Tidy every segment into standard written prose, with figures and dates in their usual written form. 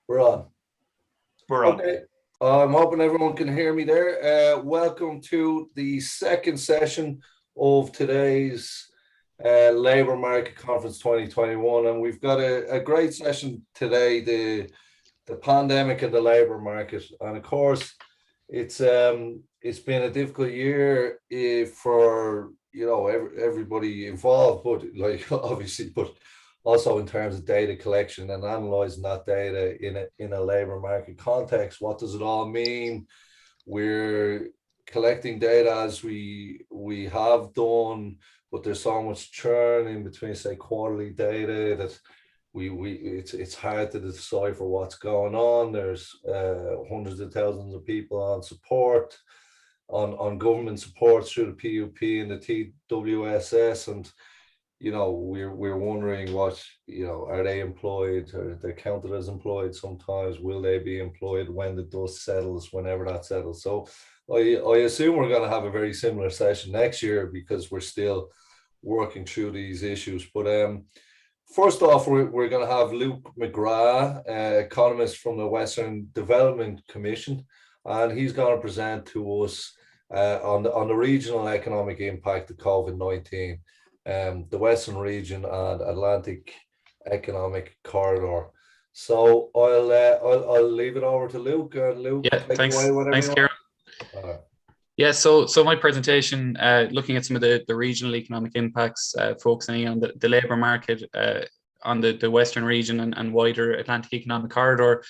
We're on. We're on. Okay. I'm hoping everyone can hear me there. Welcome to the second session of today's Labour Market Conference 2021, and we've got a great session today, the pandemic and the labour market. And of course, it's been a difficult year for everybody involved, but obviously, but also in terms of data collection and analysing that data in a labour market context. What does it all mean? We're collecting data as we have done, but there's so much churn in between, say, quarterly data that it's hard to decipher what's going on. There's hundreds of thousands of people on support, on government support through the PUP and the TWSS, and we're wondering what, are they employed, or they're counted as employed sometimes? Will they be employed when the dust settles, whenever that settles? So I assume we're going to have a very similar session next year because we're still working through these issues. But first off, we're going to have Luke McGrath, economist from the Western Development Commission, and he's going to present to us on the regional economic impact of COVID-19. The Western region and Atlantic Economic Corridor. So I'll leave it over to Luke. Luke, yeah, thanks. Thanks, Kieran. Yeah, so my presentation, looking at some of the regional economic impacts, focusing on the labour market on the Western region and wider Atlantic Economic Corridor.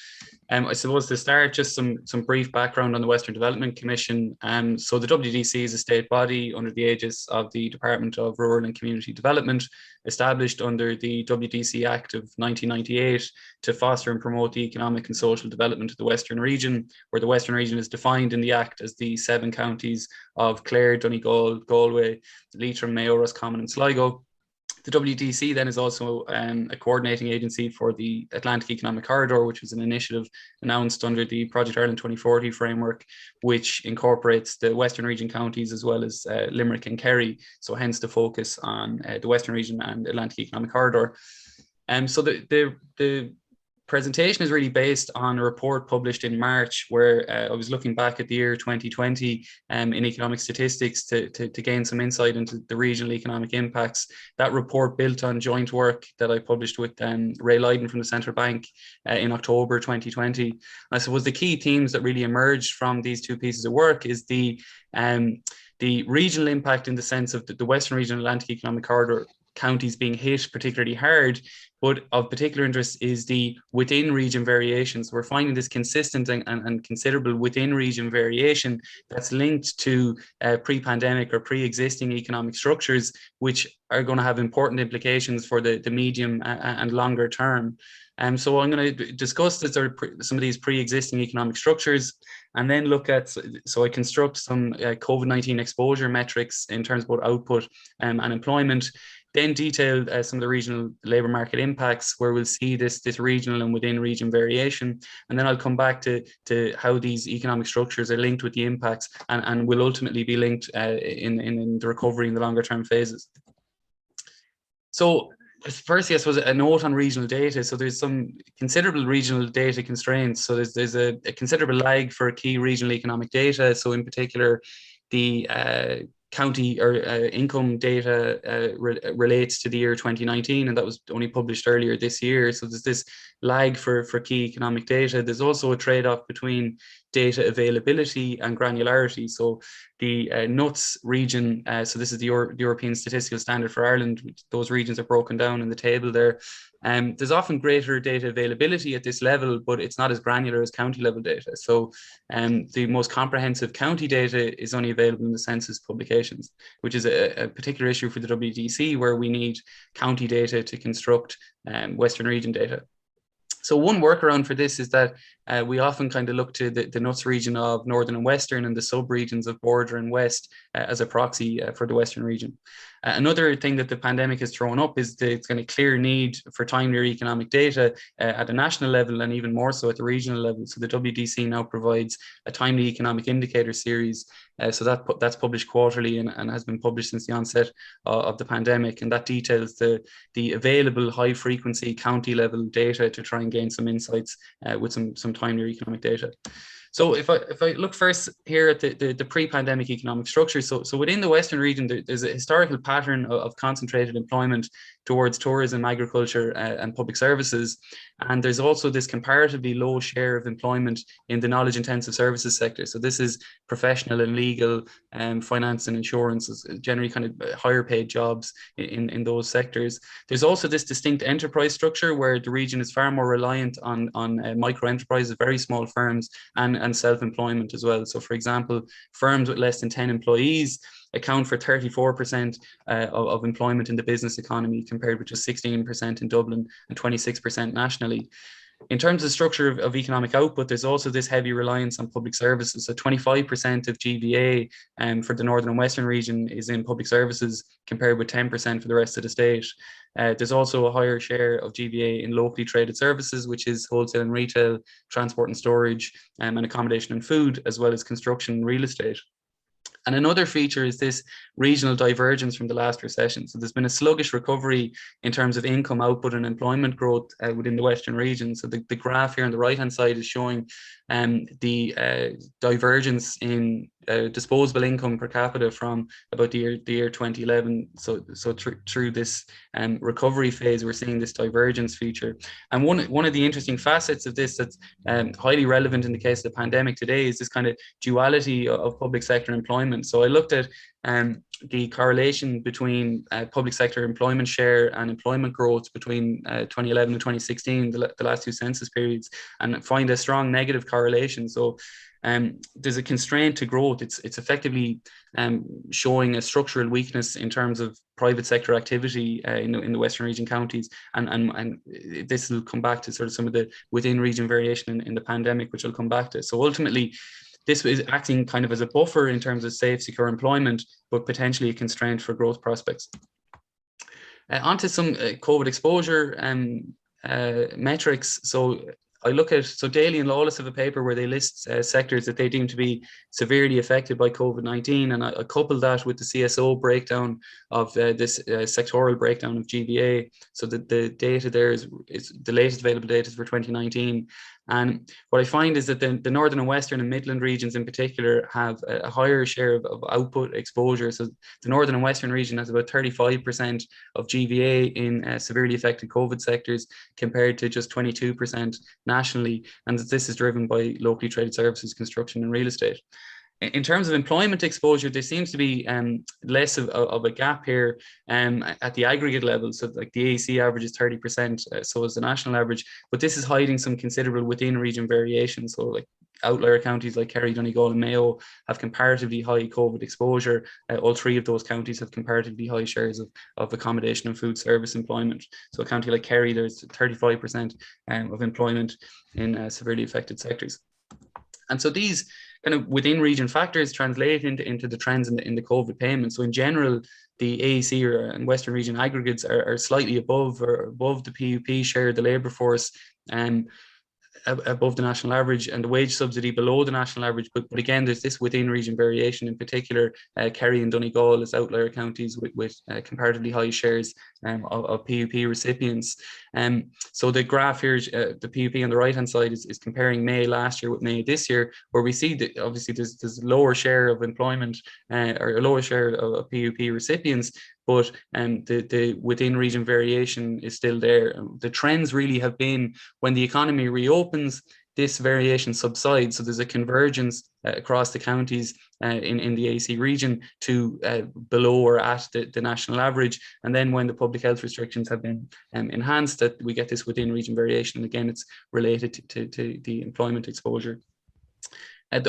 I suppose to start, just some brief background on the Western Development Commission. So the WDC is a state body under the aegis of the Department of Rural and Community Development, established under the WDC Act of 1998 to foster and promote the economic and social development of the Western region, where the Western region is defined in the Act as the 7 counties of Clare, Donegal, Galway, Leitrim, Mayo, Roscommon and Sligo. The WDC then is also a coordinating agency for the Atlantic Economic Corridor, which was an initiative announced under the Project Ireland 2040 framework, which incorporates the Western region counties as well as Limerick and Kerry. So hence the focus on the Western region and Atlantic Economic Corridor. So the presentation is really based on a report published in March, where I was looking back at the year 2020 in economic statistics to gain some insight into the regional economic impacts. That report built on joint work that I published with Ray Lydon from the Central Bank in October 2020. I suppose the key themes that really emerged from these two pieces of work is the regional impact in the sense of the Western region Atlantic Economic Corridor counties being hit particularly hard, but of particular interest is the within region variations. We're finding this consistent and considerable within region variation that's linked to pre-pandemic or pre-existing economic structures, which are going to have important implications for the medium and longer term. So I'm going to discuss some of these pre-existing economic structures, and then look at, so I construct some COVID-19 exposure metrics in terms of both output and employment, then detail some of the regional labour market impacts, where we'll see this regional and within region variation. And then I'll come back to how these economic structures are linked with the impacts and will ultimately be linked in the recovery in the longer term phases. So firstly, I suppose a note on regional data. So there's some considerable regional data constraints. So there's a considerable lag for key regional economic data. So in particular, the county or income data relates to the year 2019, and that was only published earlier this year. So there's this lag for key economic data. There's also a trade-off between data availability and granularity. So the NUTS region, so this is the European Statistical Standard for Ireland, those regions are broken down in the table there. There's often greater data availability at this level, but it's not as granular as county level data. So the most comprehensive county data is only available in the census publications, which is a particular issue for the WDC, where we need county data to construct Western region data. So one workaround for this is that we often kind of look to the NUTS region of Northern and Western and the sub-regions of Border and West as a proxy for the Western region. Another thing that the pandemic has thrown up is the kind of clear need for timelier economic data at a national level, and even more so at the regional level. So the WDC now provides a timely economic indicator series. So that's published quarterly and has been published since the onset of the pandemic. And that details the available high frequency county level data to try and gain some insights with some timelier economic data. So if I look first here at the pre-pandemic economic structure, so within the Western region, there's a historical pattern of concentrated employment towards tourism, agriculture, and public services. And there's also this comparatively low share of employment in the knowledge-intensive services sector. So this is professional and legal, finance and insurance, generally kind of higher paid jobs in those sectors. There's also this distinct enterprise structure where the region is far more reliant on micro enterprises, very small firms, and self-employment as well. So for example, firms with less than 10 employees account for 34% of employment in the business economy, compared with just 16% in Dublin and 26% nationally. In terms of the structure of economic output, there's also this heavy reliance on public services. So 25% of GVA for the Northern and Western region is in public services, compared with 10% for the rest of the state. There's also a higher share of GVA in locally traded services, which is wholesale and retail, transport and storage, and accommodation and food, as well as construction and real estate. And another feature is this regional divergence from the last recession. So there's been a sluggish recovery in terms of income output and employment growth within the Western region. So the graph here on the right-hand side is showing the divergence in disposable income per capita from about the year 2011. So through this recovery phase, we're seeing this divergence feature. And one of the interesting facets of this that's highly relevant in the case of the pandemic today is this kind of duality of public sector employment. So I looked at the correlation between public sector employment share and employment growth between 2011 and 2016, the last two census periods, and find a strong negative correlation. So there's a constraint to growth. It's effectively showing a structural weakness in terms of private sector activity in the Western region counties, and this will come back to sort of some of the within region variation in the pandemic, which I'll come back to. So ultimately, this is acting kind of as a buffer in terms of safe, secure employment, but potentially a constraint for growth prospects. Onto some COVID exposure metrics. So I look at, so Daly and Lawless have a paper where they list sectors that they deem to be severely affected by COVID-19, and I couple that with the CSO breakdown of this sectoral breakdown of GVA. So the data there is the latest available data is for 2019. And what I find is that the Northern and Western and Midland regions in particular have a higher share of output exposure. So the Northern and Western region has about 35% of GVA in severely affected COVID sectors, compared to just 22% nationally. And this is driven by locally traded services, construction and real estate. In terms of employment exposure, there seems to be less of a gap here at the aggregate level. So like the AEC average is 30%, so is the national average, but this is hiding some considerable within region variation. So like outlier counties like Kerry, Donegal and Mayo have comparatively high COVID exposure. All three of those counties have comparatively high shares of accommodation and food service employment. So a county like Kerry, there's 35% of employment in severely affected sectors. And so these kind of within region factors translate into the trends in the COVID payments. So in general, the AEC and Western region aggregates are slightly above the PUP share of the labour force, above the national average, and the wage subsidy below the national average. But again, there's this within region variation. In particular, Kerry and Donegal as outlier counties with comparatively high shares of PUP recipients. So the graph here, the PUP on the right hand side is comparing May last year with May this year, where we see that obviously there's a lower share of employment or a lower share of PUP recipients, but the within region variation is still there. The trends really have been when the economy reopens, this variation subsides. So there's a convergence across the counties in the AC region to below or at the national average. And then when the public health restrictions have been enhanced, that we get this within region variation. And again, it's related to the employment exposure.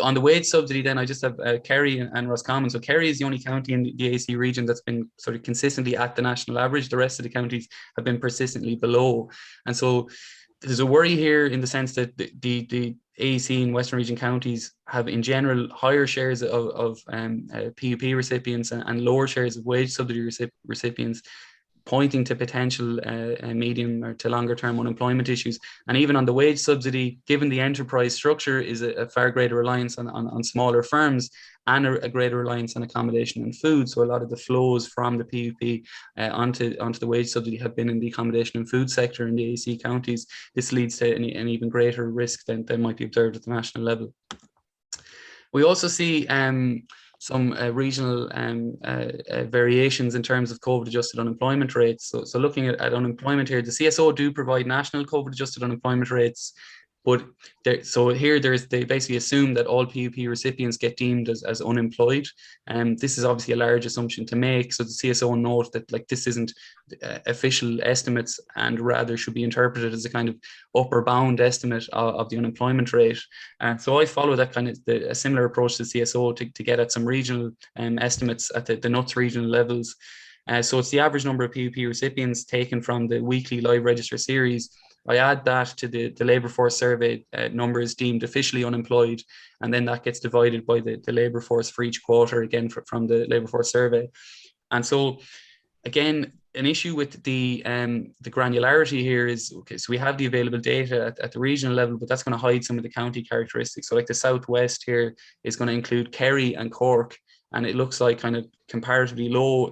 On the wage subsidy, then I just have Kerry and Roscommon. So Kerry is the only county in the AC region that's been sort of consistently at the national average. The rest of the counties have been persistently below. And so there's a worry here in the sense that the AEC and Western Region counties have in general higher shares of PUP recipients and lower shares of wage subsidy recipients, pointing to potential medium or to longer term unemployment issues. And even on the wage subsidy, given the enterprise structure is a far greater reliance on smaller firms and a greater reliance on accommodation and food. So a lot of the flows from the PUP onto the wage subsidy have been in the accommodation and food sector in the AEC counties. This leads to an even greater risk than might be observed at the national level. We also see some regional variations in terms of COVID-adjusted unemployment rates. So looking at unemployment here, the CSO do provide national COVID-adjusted unemployment rates, but they basically assume that all PUP recipients get deemed as unemployed. And this is obviously a large assumption to make. So the CSO note that this isn't official estimates and rather should be interpreted as a kind of upper bound estimate of the unemployment rate. And so I follow that kind of a similar approach to CSO to get at some regional estimates at the NUTS regional levels. So it's the average number of PUP recipients taken from the weekly live register series. I add that to the labour force survey numbers deemed officially unemployed, and then that gets divided by the labour force for each quarter, again from the labour force survey. And so again, an issue with the granularity here is, okay, so we have the available data at the regional level, but that's going to hide some of the county characteristics. So like the Southwest here is going to include Kerry and Cork, and it looks like kind of comparatively low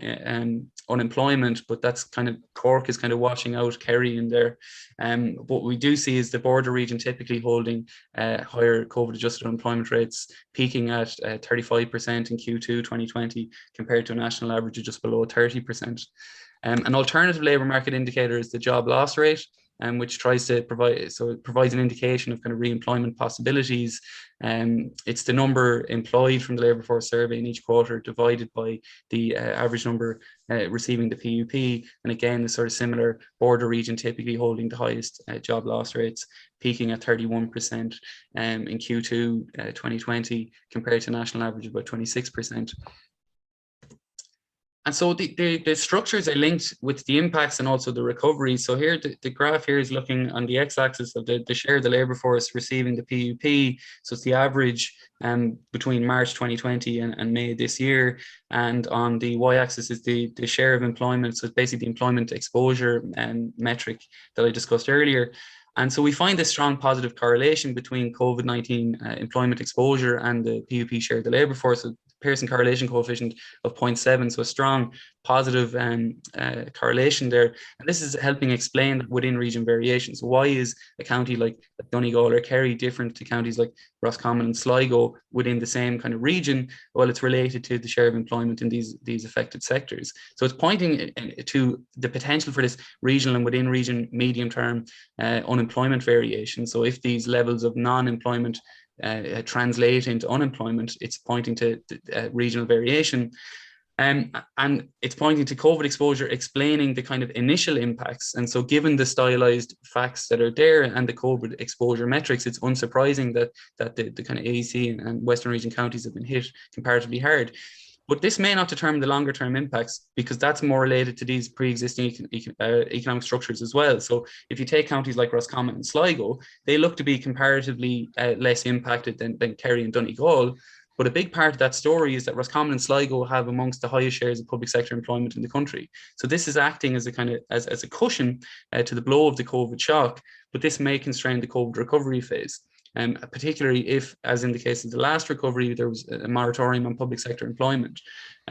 unemployment, but that's kind of Cork is kind of washing out Kerry in there. What we do see is the border region typically holding higher COVID-adjusted unemployment rates, peaking at 35% in Q2 2020 compared to a national average of just below 30%. An alternative labour market indicator is the job loss rate, which tries to provides an indication of kind of re-employment possibilities. It's the number employed from the labour force survey in each quarter divided by the average number receiving the PUP. And again, the sort of similar border region typically holding the highest job loss rates, peaking at 31% in Q2 2020 compared to national average of about 26%. And so the structures are linked with the impacts and also the recovery. So here, the graph here is looking on the x-axis of the share of the labour force receiving the PUP. So it's the average between March 2020 and May this year. And on the y-axis is the share of employment. So it's basically the employment exposure metric that I discussed earlier. And so we find this strong positive correlation between COVID-19 employment exposure and the PUP share of the labour force. So Pearson correlation coefficient of 0.7, so a strong positive correlation there. And this is helping explain within region variations. Why is a county like Donegal or Kerry different to counties like Roscommon and Sligo within the same kind of region? Well, it's related to the share of employment in these affected sectors. So it's pointing to the potential for this regional and within region medium term unemployment variation. So if these levels of non-employment translate into unemployment, it's pointing to regional variation. And it's pointing to COVID exposure explaining the kind of initial impacts. And so given the stylized facts that are there and the COVID exposure metrics, it's unsurprising that the kind of AEC and Western region counties have been hit comparatively hard. But this may not determine the longer term impacts because that's more related to these pre-existing economic structures as well. So if you take counties like Roscommon and Sligo, they look to be comparatively less impacted than Kerry and Donegal. But a big part of that story is that Roscommon and Sligo have amongst the highest shares of public sector employment in the country. So this is acting as a kind of as a cushion to the blow of the COVID shock, but this may constrain the COVID recovery phase. Particularly if, as in the case of the last recovery, there was a moratorium on public sector employment.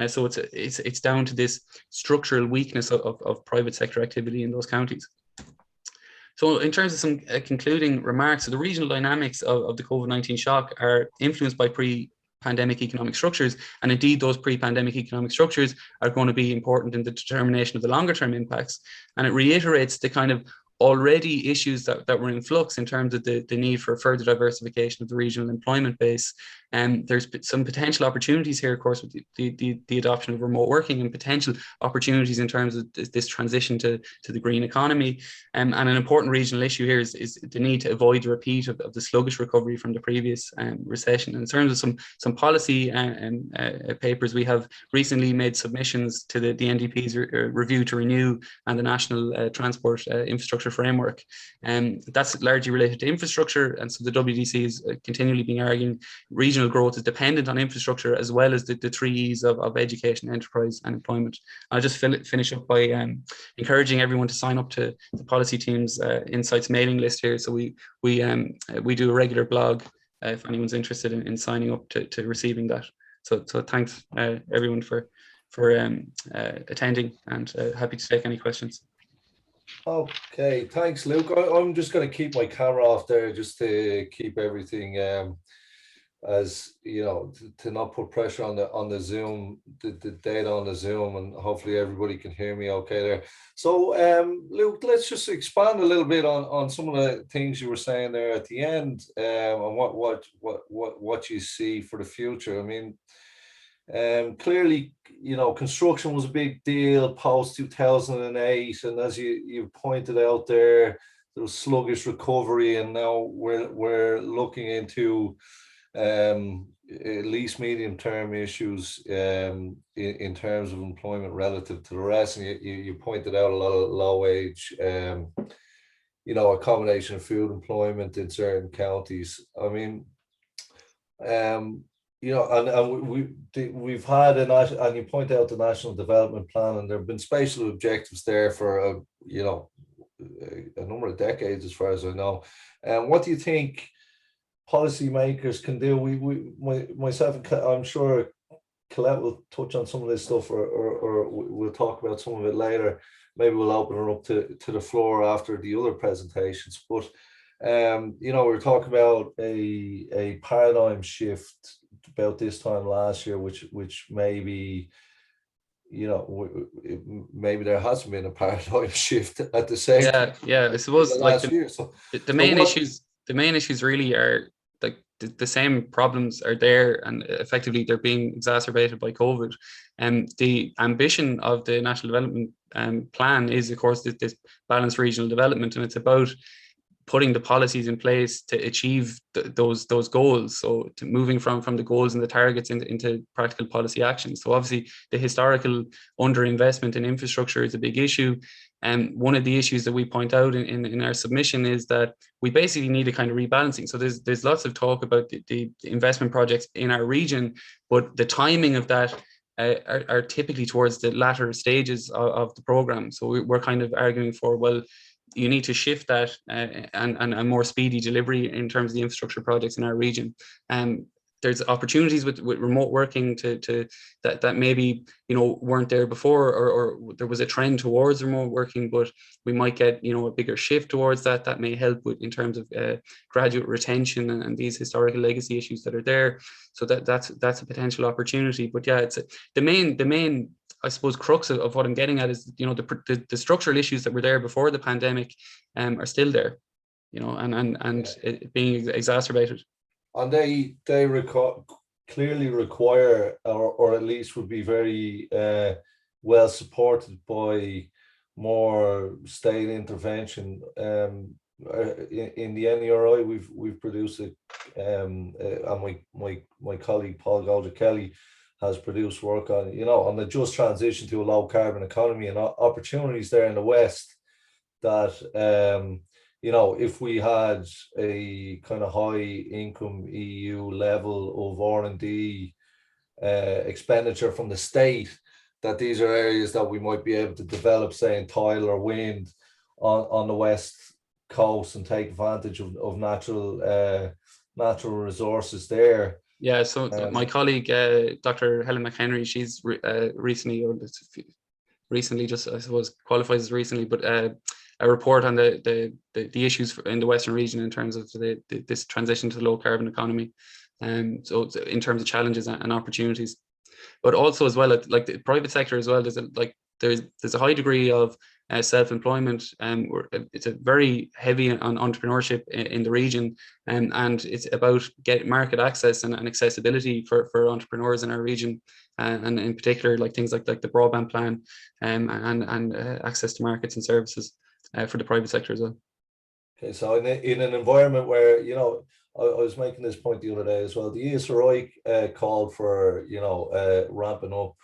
So it's down to this structural weakness of private sector activity in those counties. So in terms of some concluding remarks, so the regional dynamics of the COVID-19 shock are influenced by pre-pandemic economic structures, and indeed those pre-pandemic economic structures are going to be important in the determination of the longer term impacts. And it reiterates the kind of already issues that were in flux in terms of the need for further diversification of the regional employment base. And there's some potential opportunities here, of course, with the adoption of remote working and potential opportunities in terms of this transition to the green economy. And an important regional issue here is the need to avoid a repeat of the sluggish recovery from the previous recession. And in terms of some policy papers, we have recently made submissions to the NDP's review to renew and the National Transport Infrastructure infrastructure framework. And that's largely related to infrastructure. And so the WDC is continually being arguing regional growth is dependent on infrastructure, as well as the three E's of education, enterprise, and employment. I'll just finish up by encouraging everyone to sign up to the policy team's insights mailing list here. So we do a regular blog if anyone's interested in signing up to receiving that. So thanks everyone for attending, and happy to take any questions. Okay, thanks, Luke. I'm just going to keep my camera off there just to keep everything as you know, to not put pressure on the Zoom, the data on the Zoom, and hopefully everybody can hear me okay there. So Luke, let's just expand a little bit on some of the things you were saying there at the end, and what you see for the future. I mean, clearly, you know, construction was a big deal post 2008, and as you pointed out there was sluggish recovery, and now we're looking into at least medium-term issues in terms of employment relative to the rest. And you pointed out a lot of low-wage, you know, accommodation, food employment in certain counties. I mean, you know, and we've had and you point out the National Development Plan, and there have been spatial objectives there for you know, a number of decades, as far as I know. And what do you think policymakers can do? Myself and I'm sure Colette will touch on some of this stuff, or we'll talk about some of it later. Maybe we'll open it up to the floor after the other presentations. But you know, we're talking about a paradigm shift about this time last year, which maybe, you know, maybe there hasn't been a paradigm shift at the same time. Yeah, I suppose like the main issues really are like the same problems are there, and effectively they're being exacerbated by COVID. And the ambition of the National Development Plan is, of course, this balanced regional development, and it's about putting the policies in place to achieve those goals. So moving from the goals and the targets into practical policy actions. So obviously the historical underinvestment in infrastructure is a big issue. And one of the issues that we point out in our submission is that we basically need a kind of rebalancing. So there's lots of talk about the investment projects in our region, but the timing of that are typically towards the latter stages of the program. So we're kind of arguing for, well, you need to shift that and a more speedy delivery in terms of the infrastructure projects in our region. There's opportunities with remote working that maybe, you know, weren't there before, or there was a trend towards remote working, but we might get, you know, a bigger shift towards that may help with in terms of graduate retention and these historical legacy issues that are there. So that's a potential opportunity. But yeah, it's the main I suppose crux of what I'm getting at is, you know, the structural issues that were there before the pandemic are still there, you know, and it being exacerbated. And they clearly require, or at least would be very well supported by more state intervention. In the NERI, we've produced it, and my colleague Paul Goldrick-Kelly has produced work on, you know, on the just transition to a low carbon economy, and opportunities there in the West that, you know, if we had a kind of high income EU level of R&D expenditure from the state, that these are areas that we might be able to develop, say in tidal or wind on the West Coast, and take advantage of natural resources there. So my colleague, Dr. Helen McHenry, she's recently just, I suppose, qualified as recently, but a report on the issues in the Western region in terms of this transition to the low carbon economy. So in terms of challenges and opportunities, but also as well, like the private sector as well, there's a high degree of self-employment, and it's a very heavy on entrepreneurship in the region, and it's about get market access and accessibility for entrepreneurs in our region, and in particular like things like the broadband plan, and access to markets and services for the private sector as well. Okay, so in an environment where, you know, I was making this point the other day as well, the ESRI called for, you know, ramping up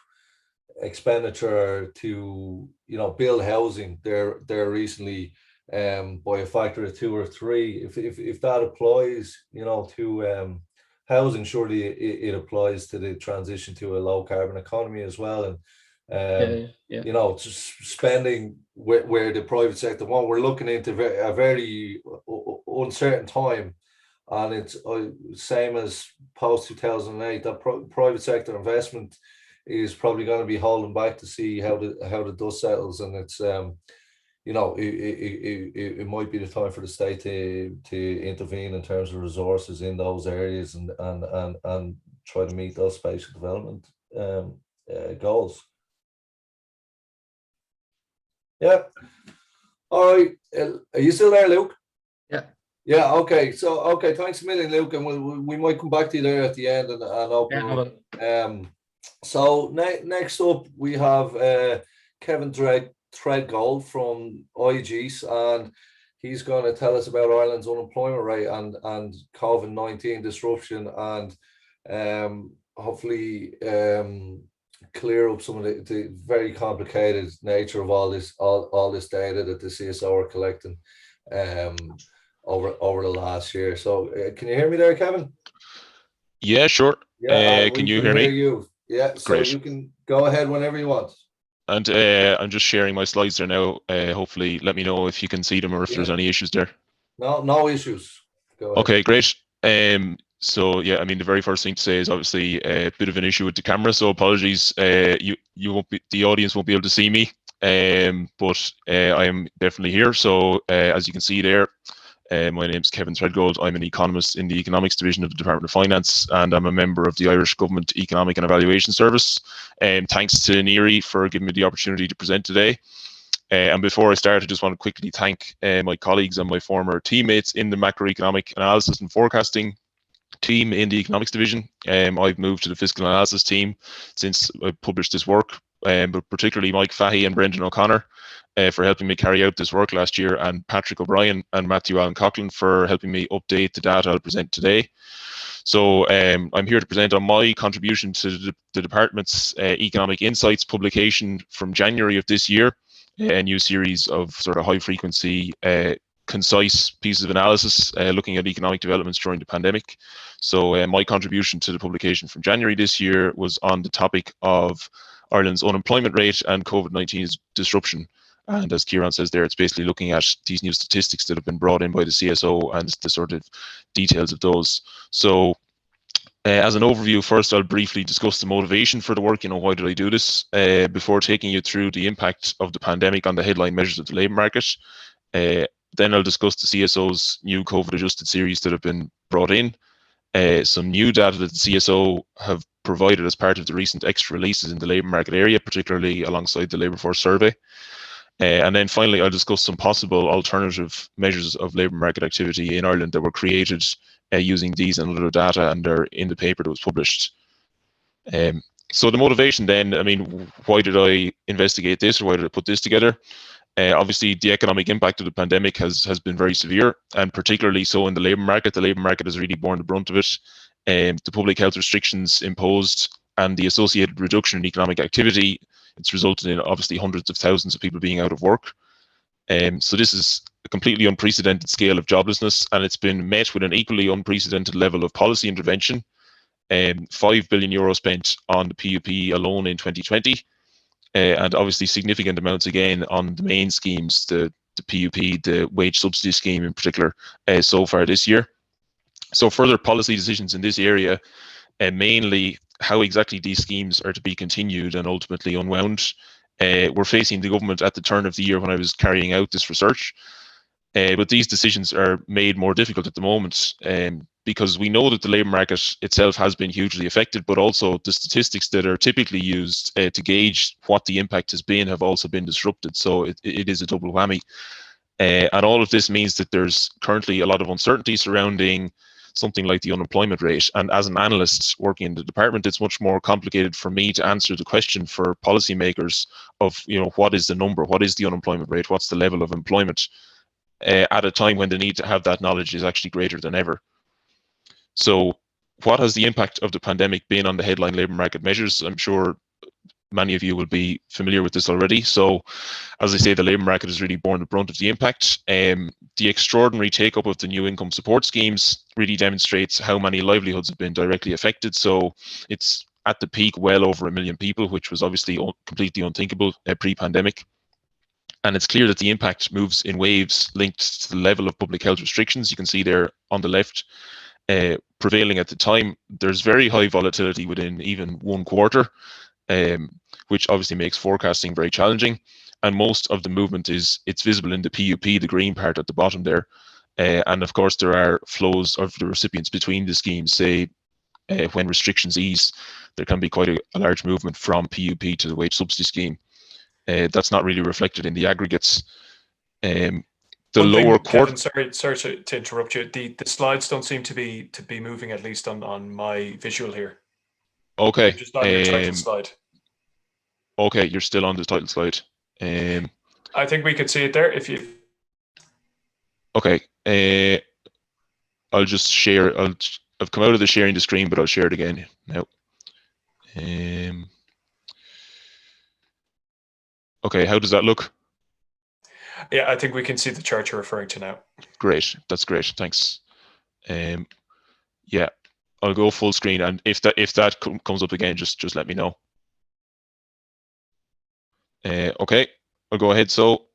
expenditure to, you know, build housing there recently, by a factor of 2 or 3. If that applies, to housing, surely it applies to the transition to a low carbon economy as well. And spending where the private sector won't. We're looking into a very uncertain time, and it's same as post 2008. That private sector investment is probably going to be holding back to see how the dust settles, and it's it might be the time for the state to intervene in terms of resources in those areas and try to meet those spatial development goals. Yeah. All right. Are you still there, Luke? Yeah. Yeah. Okay. So, thanks a million, Luke, and we might come back to you there at the end and open up. So next up we have Kevin Threadgold from IGEES, and he's going to tell us about Ireland's unemployment rate and COVID-19 disruption, and hopefully clear up some of the very complicated nature of all this data that the CSO are collecting over the last year. So can you hear me there, Kevin? Yeah, sure. Yeah, can you hear me? You. Yeah, so great. You can go ahead whenever you want. And I'm just sharing my slides there now. Hopefully, let me know if you can see them or if there's any issues there. No issues. Go ahead. Okay, great. So yeah, I mean, the very first thing to say is obviously a bit of an issue with the camera, so apologies. You won't be, the audience won't be able to see me, but I am definitely here. So as you can see there, my name is Kevin Threadgold. I'm an economist in the economics division of the Department of Finance, and I'm a member of the Irish Government Economic and Evaluation Service. Thanks to NERI for giving me the opportunity to present today. And before I start, I just want to quickly thank my colleagues and my former teammates in the macroeconomic analysis and forecasting team in the economics division. I've moved to the fiscal analysis team since I published this work, but particularly Mike Fahey and Brendan O'Connor for helping me carry out this work last year, and Patrick O'Brien and Matthew Allen Coughlin for helping me update the data I'll present today. So I'm here to present on my contribution to the department's Economic Insights publication from January of this year, a new series of sort of high frequency concise pieces of analysis looking at economic developments during the pandemic. So my contribution to the publication from January this year was on the topic of Ireland's unemployment rate and COVID-19's disruption. And as Kieran says there, it's basically looking at these new statistics that have been brought in by the CSO and the sort of details of those. So as an overview, first I'll briefly discuss the motivation for the work. Why did I do this? Before taking you through the impact of the pandemic on the headline measures of the labour market. Then I'll discuss the CSO's new COVID-adjusted series that have been brought in, some new data that the CSO have provided as part of the recent extra releases in the labour market area, particularly alongside the Labour Force Survey. And then finally, I'll discuss some possible alternative measures of labour market activity in Ireland that were created using these and other data, and they're in the paper that was published. So the motivation then, I mean, why did I investigate this, or why did I put this together? Obviously, the economic impact of the pandemic has been very severe, and particularly so in the labour market. The labour market has really borne the brunt of it. The public health restrictions imposed and the associated reduction in economic activity, it's resulted in obviously hundreds of thousands of people being out of work. So this is a completely unprecedented scale of joblessness, and it's been met with an equally unprecedented level of policy intervention. €5 billion spent on the PUP alone in 2020. And obviously significant amounts again on the main schemes, the PUP, the wage subsidy scheme in particular, so far this year. So further policy decisions in this area, mainly how exactly these schemes are to be continued and ultimately unwound, were facing the government at the turn of the year when I was carrying out this research. But these decisions are made more difficult at the moment because we know that the labour market itself has been hugely affected, but also the statistics that are typically used to gauge what the impact has been have also been disrupted. So it is a double whammy. And all of this means that there's currently a lot of uncertainty surrounding something like the unemployment rate. And as an analyst working in the department, it's much more complicated for me to answer the question for policymakers of, what is the number? What is the unemployment rate? What's the level of employment? At a time when the need to have that knowledge is actually greater than ever. So what has the impact of the pandemic been on the headline labour market measures? I'm sure many of you will be familiar with this already. So, as I say, the labour market has really borne the brunt of the impact. The extraordinary take-up of the new income support schemes really demonstrates how many livelihoods have been directly affected. So, it's at the peak well over 1 million people, which was obviously completely unthinkable pre-pandemic. And it's clear that the impact moves in waves linked to the level of public health restrictions. You can see there on the left, prevailing at the time. There's very high volatility within even one quarter, which obviously makes forecasting very challenging. And most of the movement it's visible in the PUP, the green part at the bottom there. And of course, there are flows of the recipients between the schemes. Say, when restrictions ease, there can be quite a large movement from PUP to the wage subsidy scheme. That's not really reflected in the aggregates. The lower quarter. Kevin, sorry to interrupt you. The slides don't seem to be moving, at least on my visual here. Okay. You're just on your title slide. Okay, you're still on the title slide. I think we could see it there if you. Okay. I'll just share. I've come out of the sharing the screen, but I'll share it again now. Okay, how does that look? Yeah, I think we can see the chart you're referring to now. Great, that's great. Thanks. Yeah, I'll go full screen, and if that comes up again, just let me know. Okay, I'll go ahead. So,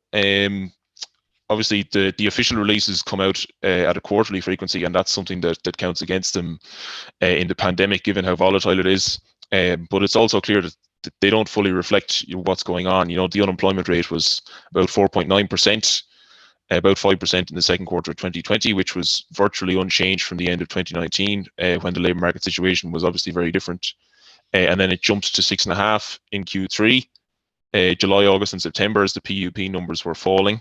obviously, the official releases come out at a quarterly frequency, and that's something that counts against them in the pandemic, given how volatile it is. But it's also clear that they don't fully reflect what's going on. The unemployment rate was about 4.9%, about 5% in the second quarter of 2020, which was virtually unchanged from the end of 2019, when the labour market situation was obviously very different. And then it jumped to 6.5% in Q3. July, August, and September, as the PUP numbers were falling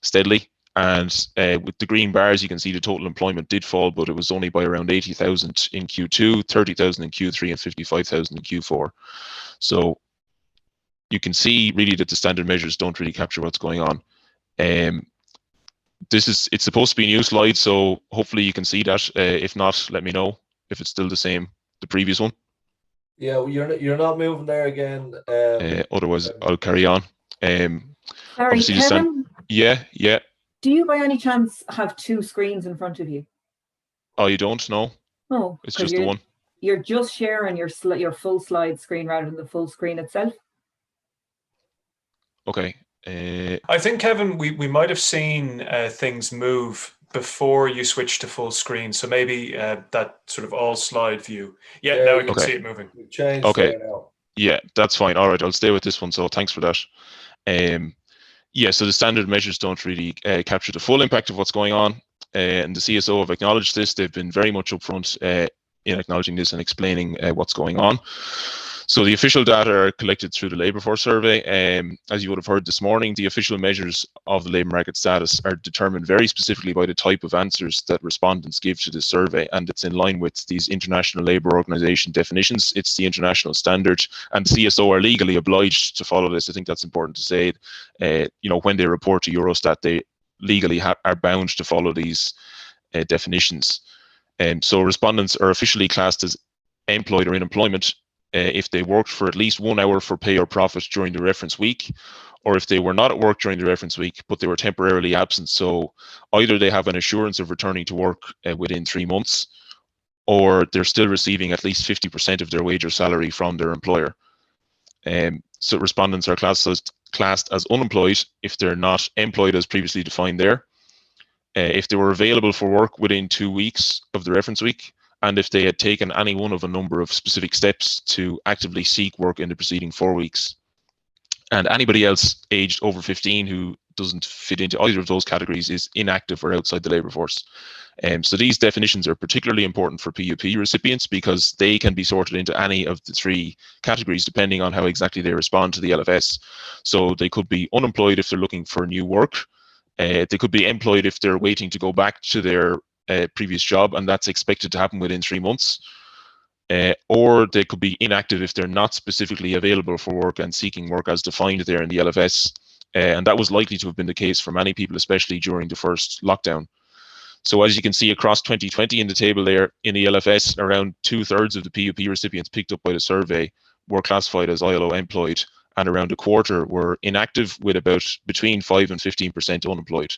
steadily. And with the green bars, you can see the total employment did fall, but it was only by around 80,000 in Q2, 30,000 in Q3, and 55,000 in Q4. So you can see really that the standard measures don't really capture what's going on. It's supposed to be a new slide, so hopefully you can see that. If not, let me know if it's still the same, the previous one. Yeah, well, you're not moving there again. Otherwise, I'll carry on. Sorry, Kevin? Yeah. Do you by any chance have two screens in front of you? Oh, you don't? No? No. It's just the one. You're just sharing your full slide screen rather than the full screen itself? Okay. I think, Kevin, we might have seen things move before you switch to full screen. So maybe that sort of all slide view. Yeah, now I can see it moving. Okay. Yeah, that's fine. All right, I'll stay with this one. So thanks for that. Yeah, so the standard measures don't really capture the full impact of what's going on. And the CSO have acknowledged this. They've been very much upfront in acknowledging this and explaining what's going on. So the official data are collected through the Labour Force Survey. As you would have heard this morning, the official measures of the labour market status are determined very specifically by the type of answers that respondents give to the survey, and it's in line with these International Labour Organization definitions. It's the international standard, and the CSO are legally obliged to follow this. I think that's important to say. When they report to Eurostat, they legally are bound to follow these definitions. So respondents are officially classed as employed or in employment if they worked for at least 1 hour for pay or profit during the reference week, or if they were not at work during the reference week, but they were temporarily absent. So either they have an assurance of returning to work within 3 months, or they're still receiving at least 50% of their wage or salary from their employer. So respondents are classed as unemployed if they're not employed as previously defined there, if they were available for work within 2 weeks of the reference week, and if they had taken any one of a number of specific steps to actively seek work in the preceding 4 weeks. And anybody else aged over 15 who doesn't fit into either of those categories is inactive or outside the labour force. So these definitions are particularly important for PUP recipients because they can be sorted into any of the 3 categories depending on how exactly they respond to the LFS. So they could be unemployed if they're looking for new work. They could be employed if they're waiting to go back to their previous job, and that's expected to happen within 3 months. Or they could be inactive if they're not specifically available for work and seeking work as defined there in the LFS. And that was likely to have been the case for many people, especially during the first lockdown. So as you can see across 2020 in the table there in the LFS, around 2/3 of the PUP recipients picked up by the survey were classified as ILO employed, and around a quarter were inactive, with about between 5 and 15% unemployed.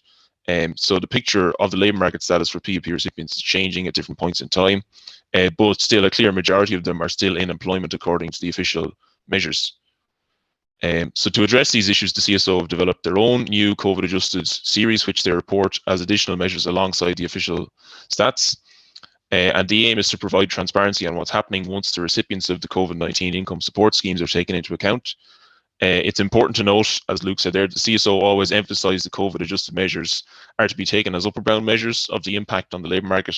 So the picture of the labour market status for PUP recipients is changing at different points in time, but still a clear majority of them are still in employment according to the official measures. So to address these issues, the CSO have developed their own new COVID-adjusted series, which they report as additional measures alongside the official stats. And the aim is to provide transparency on what's happening once the recipients of the COVID-19 income support schemes are taken into account. It's important to note, as Luke said there, the CSO always emphasised the COVID-adjusted measures are to be taken as upper bound measures of the impact on the labour market,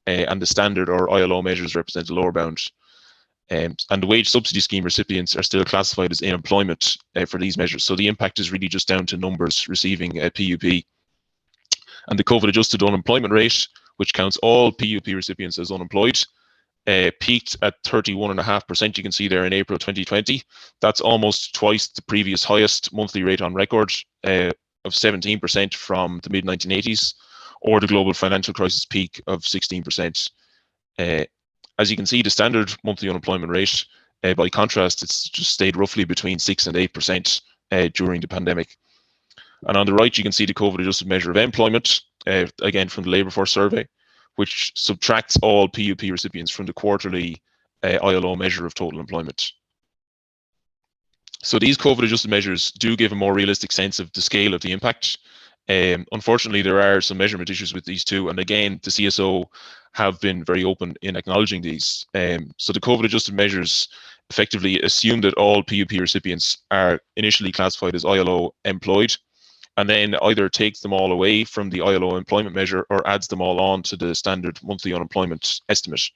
and the standard or ILO measures represent a lower bound. And the wage subsidy scheme recipients are still classified as in employment for these measures. So the impact is really just down to numbers receiving a PUP. And the COVID-adjusted unemployment rate, which counts all PUP recipients as unemployed, peaked at 31.5%. You can see there in April 2020. That's almost twice the previous highest monthly rate on record of 17% from the mid-1980s, or the global financial crisis peak of 16%. As you can see, the standard monthly unemployment rate, by contrast, it's just stayed roughly between 6 and 8% during the pandemic. And on the right, you can see the COVID-adjusted measure of employment, again from the Labour Force survey, which subtracts all PUP recipients from the quarterly ILO measure of total employment. So these COVID-adjusted measures do give a more realistic sense of the scale of the impact. Unfortunately, there are some measurement issues with these too, and again, the CSO have been very open in acknowledging these. So the COVID-adjusted measures effectively assume that all PUP recipients are initially classified as ILO employed, and then either takes them all away from the ILO employment measure or adds them all on to the standard monthly unemployment estimate.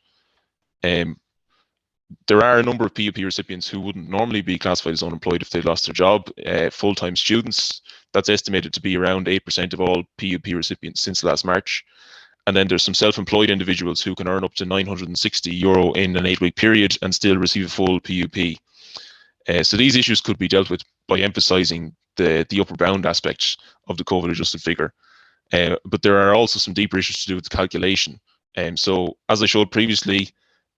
There are a number of PUP recipients who wouldn't normally be classified as unemployed if they lost their job. Full-time students, that's estimated to be around 8% of all PUP recipients since last March. And then there's some self-employed individuals who can earn up to €960 in an 8-week period and still receive a full PUP. So these issues could be dealt with by emphasising the upper bound aspect of the COVID-adjusted figure. But there are also some deeper issues to do with the calculation. So as I showed previously,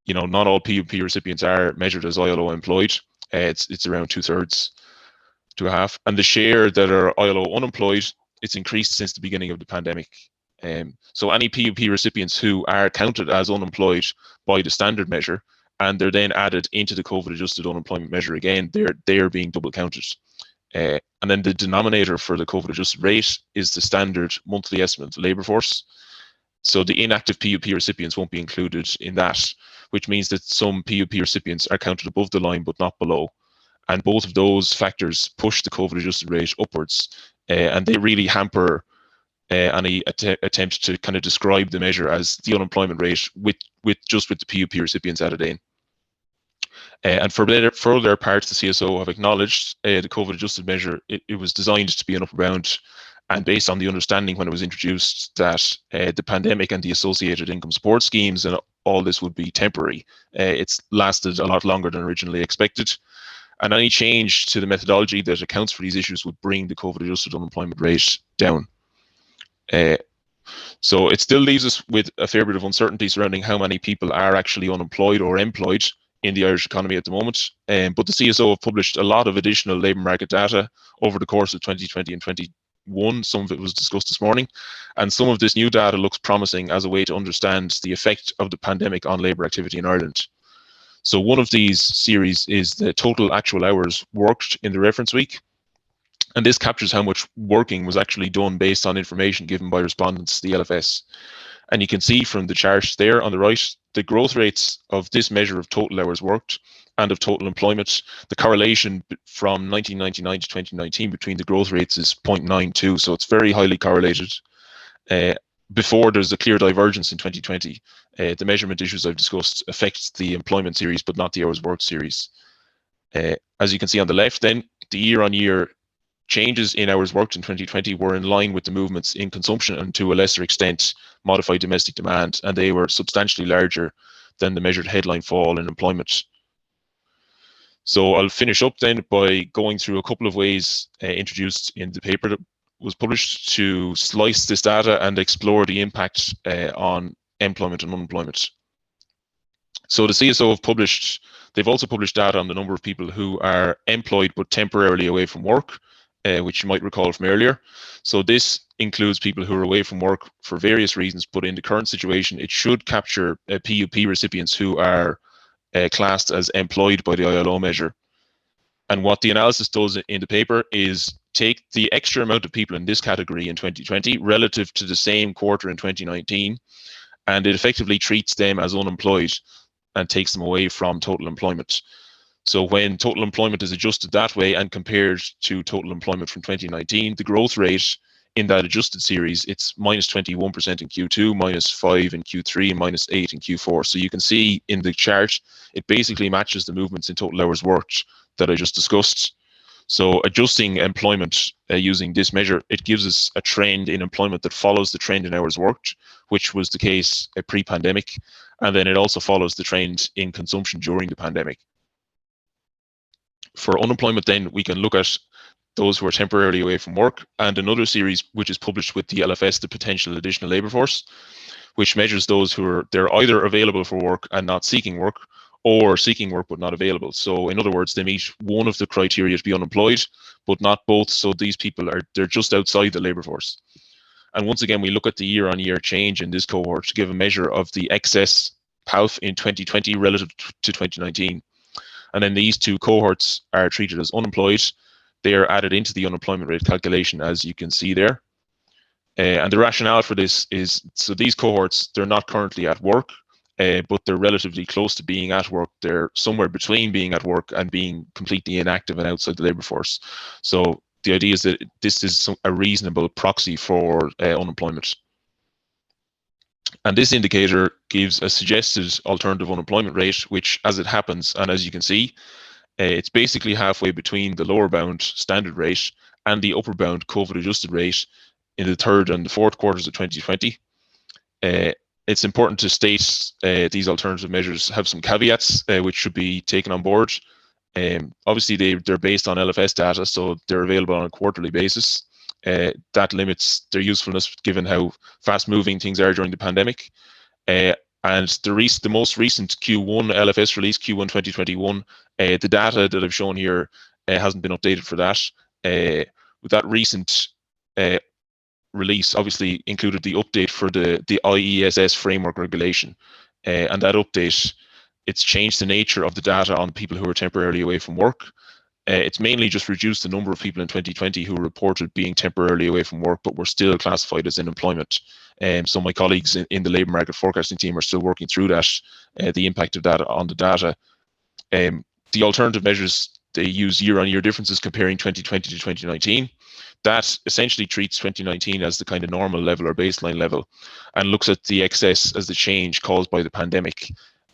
not all PUP recipients are measured as ILO employed. It's around 2/3 to a half. And the share that are ILO unemployed, it's increased since the beginning of the pandemic. So any PUP recipients who are counted as unemployed by the standard measure, and they're then added into the COVID-adjusted unemployment measure again, they're being double counted. And then the denominator for the COVID-adjusted rate is the standard monthly estimate of the labour force. So the inactive PUP recipients won't be included in that, which means that some PUP recipients are counted above the line but not below. And both of those factors push the COVID-adjusted rate upwards, and they really hamper any attempt to kind of describe the measure as the unemployment rate with the PUP recipients added in. And for their parts, the CSO have acknowledged the COVID-adjusted measure. It was designed to be an upper bound, and based on the understanding when it was introduced that the pandemic and the associated income support schemes and all this would be temporary. It's lasted a lot longer than originally expected, and any change to the methodology that accounts for these issues would bring the COVID-adjusted unemployment rate down. So it still leaves us with a fair bit of uncertainty surrounding how many people are actually unemployed or employed in the Irish economy at the moment. But the CSO have published a lot of additional labour market data over the course of 2020 and 2021. Some of it was discussed this morning, and some of this new data looks promising as a way to understand the effect of the pandemic on labour activity in Ireland. So one of these series is the total actual hours worked in the reference week. And this captures how much working was actually done based on information given by respondents to the LFS. And you can see from the chart there on the right, the growth rates of this measure of total hours worked and of total employment. The correlation from 1999 to 2019 between the growth rates is 0.92, so it's very highly correlated. Before there's a clear divergence in 2020. The measurement issues I've discussed affect the employment series, but not the hours worked series. As you can see on the left then, the year-on-year changes in hours worked in 2020 were in line with the movements in consumption and to a lesser extent modified domestic demand, and they were substantially larger than the measured headline fall in employment. So I'll finish up then by going through a couple of ways introduced in the paper that was published to slice this data and explore the impact on employment and unemployment. So the CSO have published They've also published data on the number of people who are employed but temporarily away from work, which you might recall from earlier. So this includes people who are away from work for various reasons, but in the current situation, it should capture PUP recipients who are classed as employed by the ILO measure. And what the analysis does in the paper is take the extra amount of people in this category in 2020 relative to the same quarter in 2019, and it effectively treats them as unemployed and takes them away from total employment. So when total employment is adjusted that way and compared to total employment from 2019, the growth rate in that adjusted series, it's minus 21% in Q2, minus 5 in Q3, and minus 8 in Q4. So you can see in the chart, it basically matches the movements in total hours worked that I just discussed. So adjusting employment using this measure, it gives us a trend in employment that follows the trend in hours worked, which was the case pre-pandemic. And then it also follows the trend in consumption during the pandemic. For unemployment, then we can look at those who are temporarily away from work, and another series which is published with the LFS, the potential additional labour force, which measures those who are they're either available for work and not seeking work, or seeking work but not available. So in other words, they meet one of the criteria to be unemployed, but not both. So these people they're just outside the labour force. And once again, we look at the year-on-year change in this cohort to give a measure of the excess PAUF in 2020 relative to 2019. And then these two cohorts are treated as unemployed. They are added into the unemployment rate calculation, as you can see there. And the rationale for this is, so these cohorts, they're not currently at work, but they're relatively close to being at work. They're somewhere between being at work and being completely inactive and outside the labour force. So the idea is that this is a reasonable proxy for unemployment. And this indicator gives a suggested alternative unemployment rate, which, as it happens, and as you can see, it's basically halfway between the lower bound standard rate and the upper bound COVID adjusted rate in the third and the fourth quarters of 2020. It's important to state these alternative measures have some caveats which should be taken on board. Obviously, they're based on LFS data, so they're available on a quarterly basis. That limits their usefulness given how fast moving things are during the pandemic. And the most recent Q1 LFS release, Q1 2021, the data that I've shown here hasn't been updated for that. With that recent release, obviously included the update for the IEES framework regulation. And that update, it's changed the nature of the data on people who are temporarily away from work. It's mainly just reduced the number of people in 2020 who reported being temporarily away from work, but were still classified as in employment. So my colleagues in the labour market forecasting team are still working through that, the impact of that on the data. The alternative measures, they use year-on-year differences comparing 2020 to 2019. That essentially treats 2019 as the kind of normal level or baseline level, and looks at the excess as the change caused by the pandemic.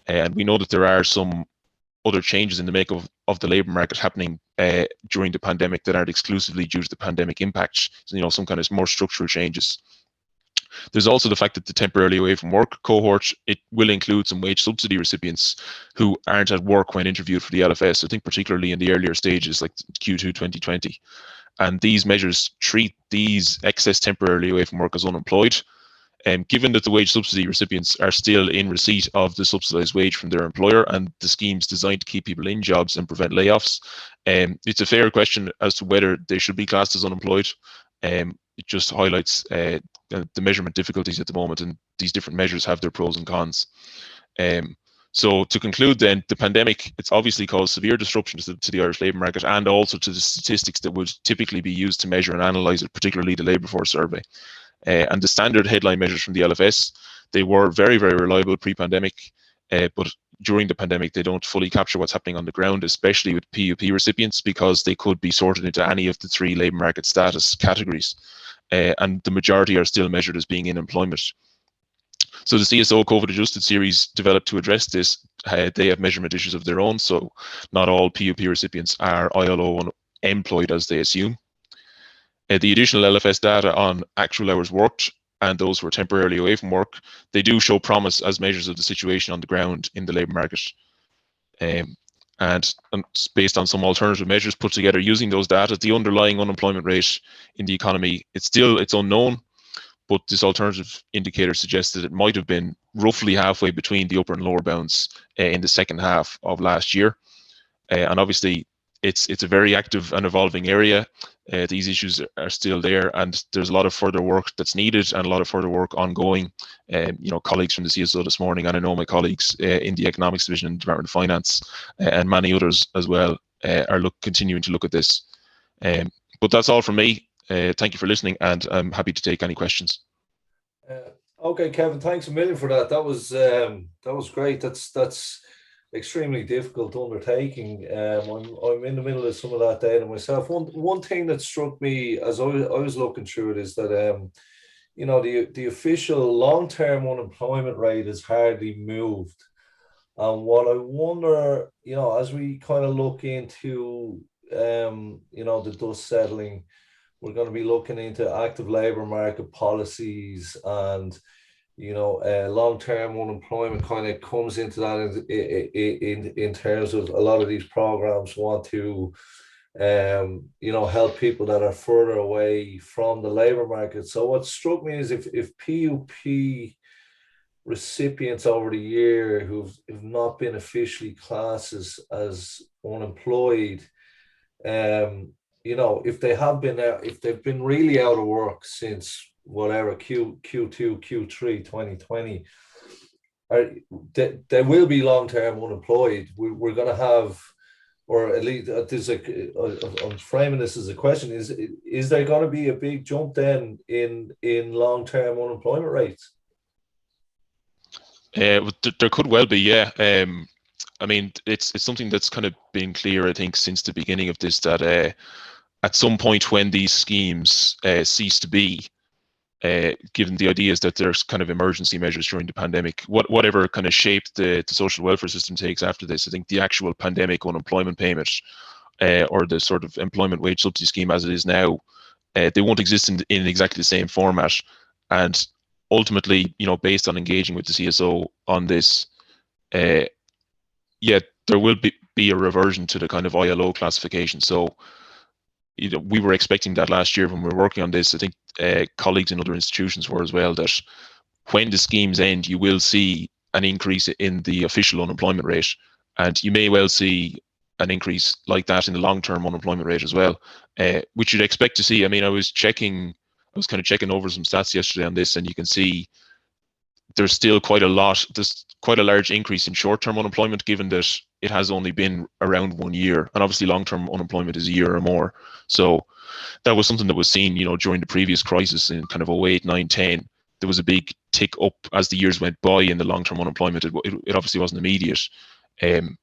And we know that there are some other changes in the makeup of the labour market happening during the pandemic that aren't exclusively due to the pandemic impact. So, some kind of more structural changes. There's also the fact that the temporarily away from work cohort, it will include some wage subsidy recipients who aren't at work when interviewed for the LFS. I think particularly in the earlier stages like Q2 2020. And these measures treat these excess temporarily away from work as unemployed. Given that the wage subsidy recipients are still in receipt of the subsidised wage from their employer, and the scheme's designed to keep people in jobs and prevent layoffs, it's a fair question as to whether they should be classed as unemployed. It just highlights the measurement difficulties at the moment, and these different measures have their pros and cons. So to conclude then, the pandemic, it's obviously caused severe disruption to the Irish labour market, and also to the statistics that would typically be used to measure and analyse it, particularly the labour force survey. And the standard headline measures from the LFS, they were very, very reliable pre-pandemic, but during the pandemic, they don't fully capture what's happening on the ground, especially with PUP recipients, because they could be sorted into any of the three labour market status categories. And the majority are still measured as being in employment. So the CSO COVID adjusted series developed to address this. They have measurement issues of their own, so not all PUP recipients are ILO employed as they assume. The additional LFS data on actual hours worked and those who are temporarily away from work, they do show promise as measures of the situation on the ground in the labour market. And based on some alternative measures put together using those data, the underlying unemployment rate in the economy, it's unknown, but this alternative indicator suggests that it might have been roughly halfway between the upper and lower bounds in the second half of last year. And obviously, it's a very active and evolving area. These issues are still there, and there's a lot of further work that's needed and a lot of further work ongoing. Colleagues from the CSO this morning, and I know my colleagues in the Economics Division in the Department of Finance and many others as well are continuing to look at this. But that's all from me. Thank you for listening, and I'm happy to take any questions. Okay, Kevin, thanks a million for that. That was great. That's extremely difficult undertaking. I'm in the middle of some of that data myself. One thing that struck me as I was looking through it is that the official long-term unemployment rate has hardly moved. And what I wonder, as we kind of look into the dust settling, we're going to be looking into active labour market policies, and long-term unemployment kind of comes into that in terms of a lot of these programs want to help people that are further away from the labour market. So what struck me is if PUP recipients over the year who've not been officially classed as unemployed, if they have been out, if they've been really out of work since whatever Q2, Q3 2020, they will be long-term unemployed. We're going to have, or at least I'm framing this as a question: is there going to be a big jump then in long-term unemployment rates? There could well be, yeah. I mean, it's something that's kind of been clear, I think, since the beginning of this, that at some point when these schemes cease to be, given the idea is that there's kind of emergency measures during the pandemic, whatever kind of shape the social welfare system takes after this, I think the actual pandemic unemployment payment or the sort of employment wage subsidy scheme as it is now, they won't exist in exactly the same format. And ultimately, based on engaging with the CSO on this, there will be a reversion to the kind of ILO classification. So, we were expecting that last year when we were working on this. I think colleagues in other institutions were as well, that when the schemes end, you will see an increase in the official unemployment rate, and you may well see an increase like that in the long-term unemployment rate as well, which you'd expect to see. I mean, I was kind of checking over some stats yesterday on this, and you can see there's quite a large increase in short-term unemployment, given that it has only been around 1 year, and obviously long-term unemployment is a year or more. So that was something that was seen, during the previous crisis in kind of 08, 9, 10. There was a big tick up as the years went by in the long-term unemployment. It obviously wasn't immediate. To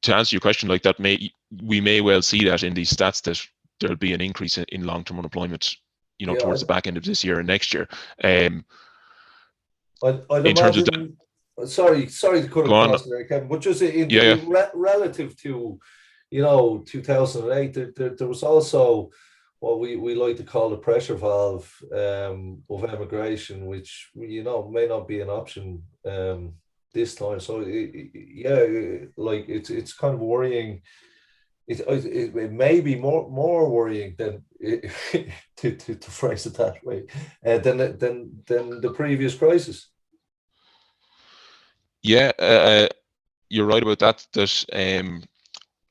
answer your question like that, we may well see that in these stats, that there'll be an increase in long-term unemployment, towards the back end of this year and next year. I'd imagine, sorry to cut across there, Kevin, but just relative to 2008, there was also what we like to call the pressure valve of emigration, which may not be an option this time. So it's kind of worrying. It may be more worrying than to phrase it that way than the previous crisis. Yeah, you're right about that. That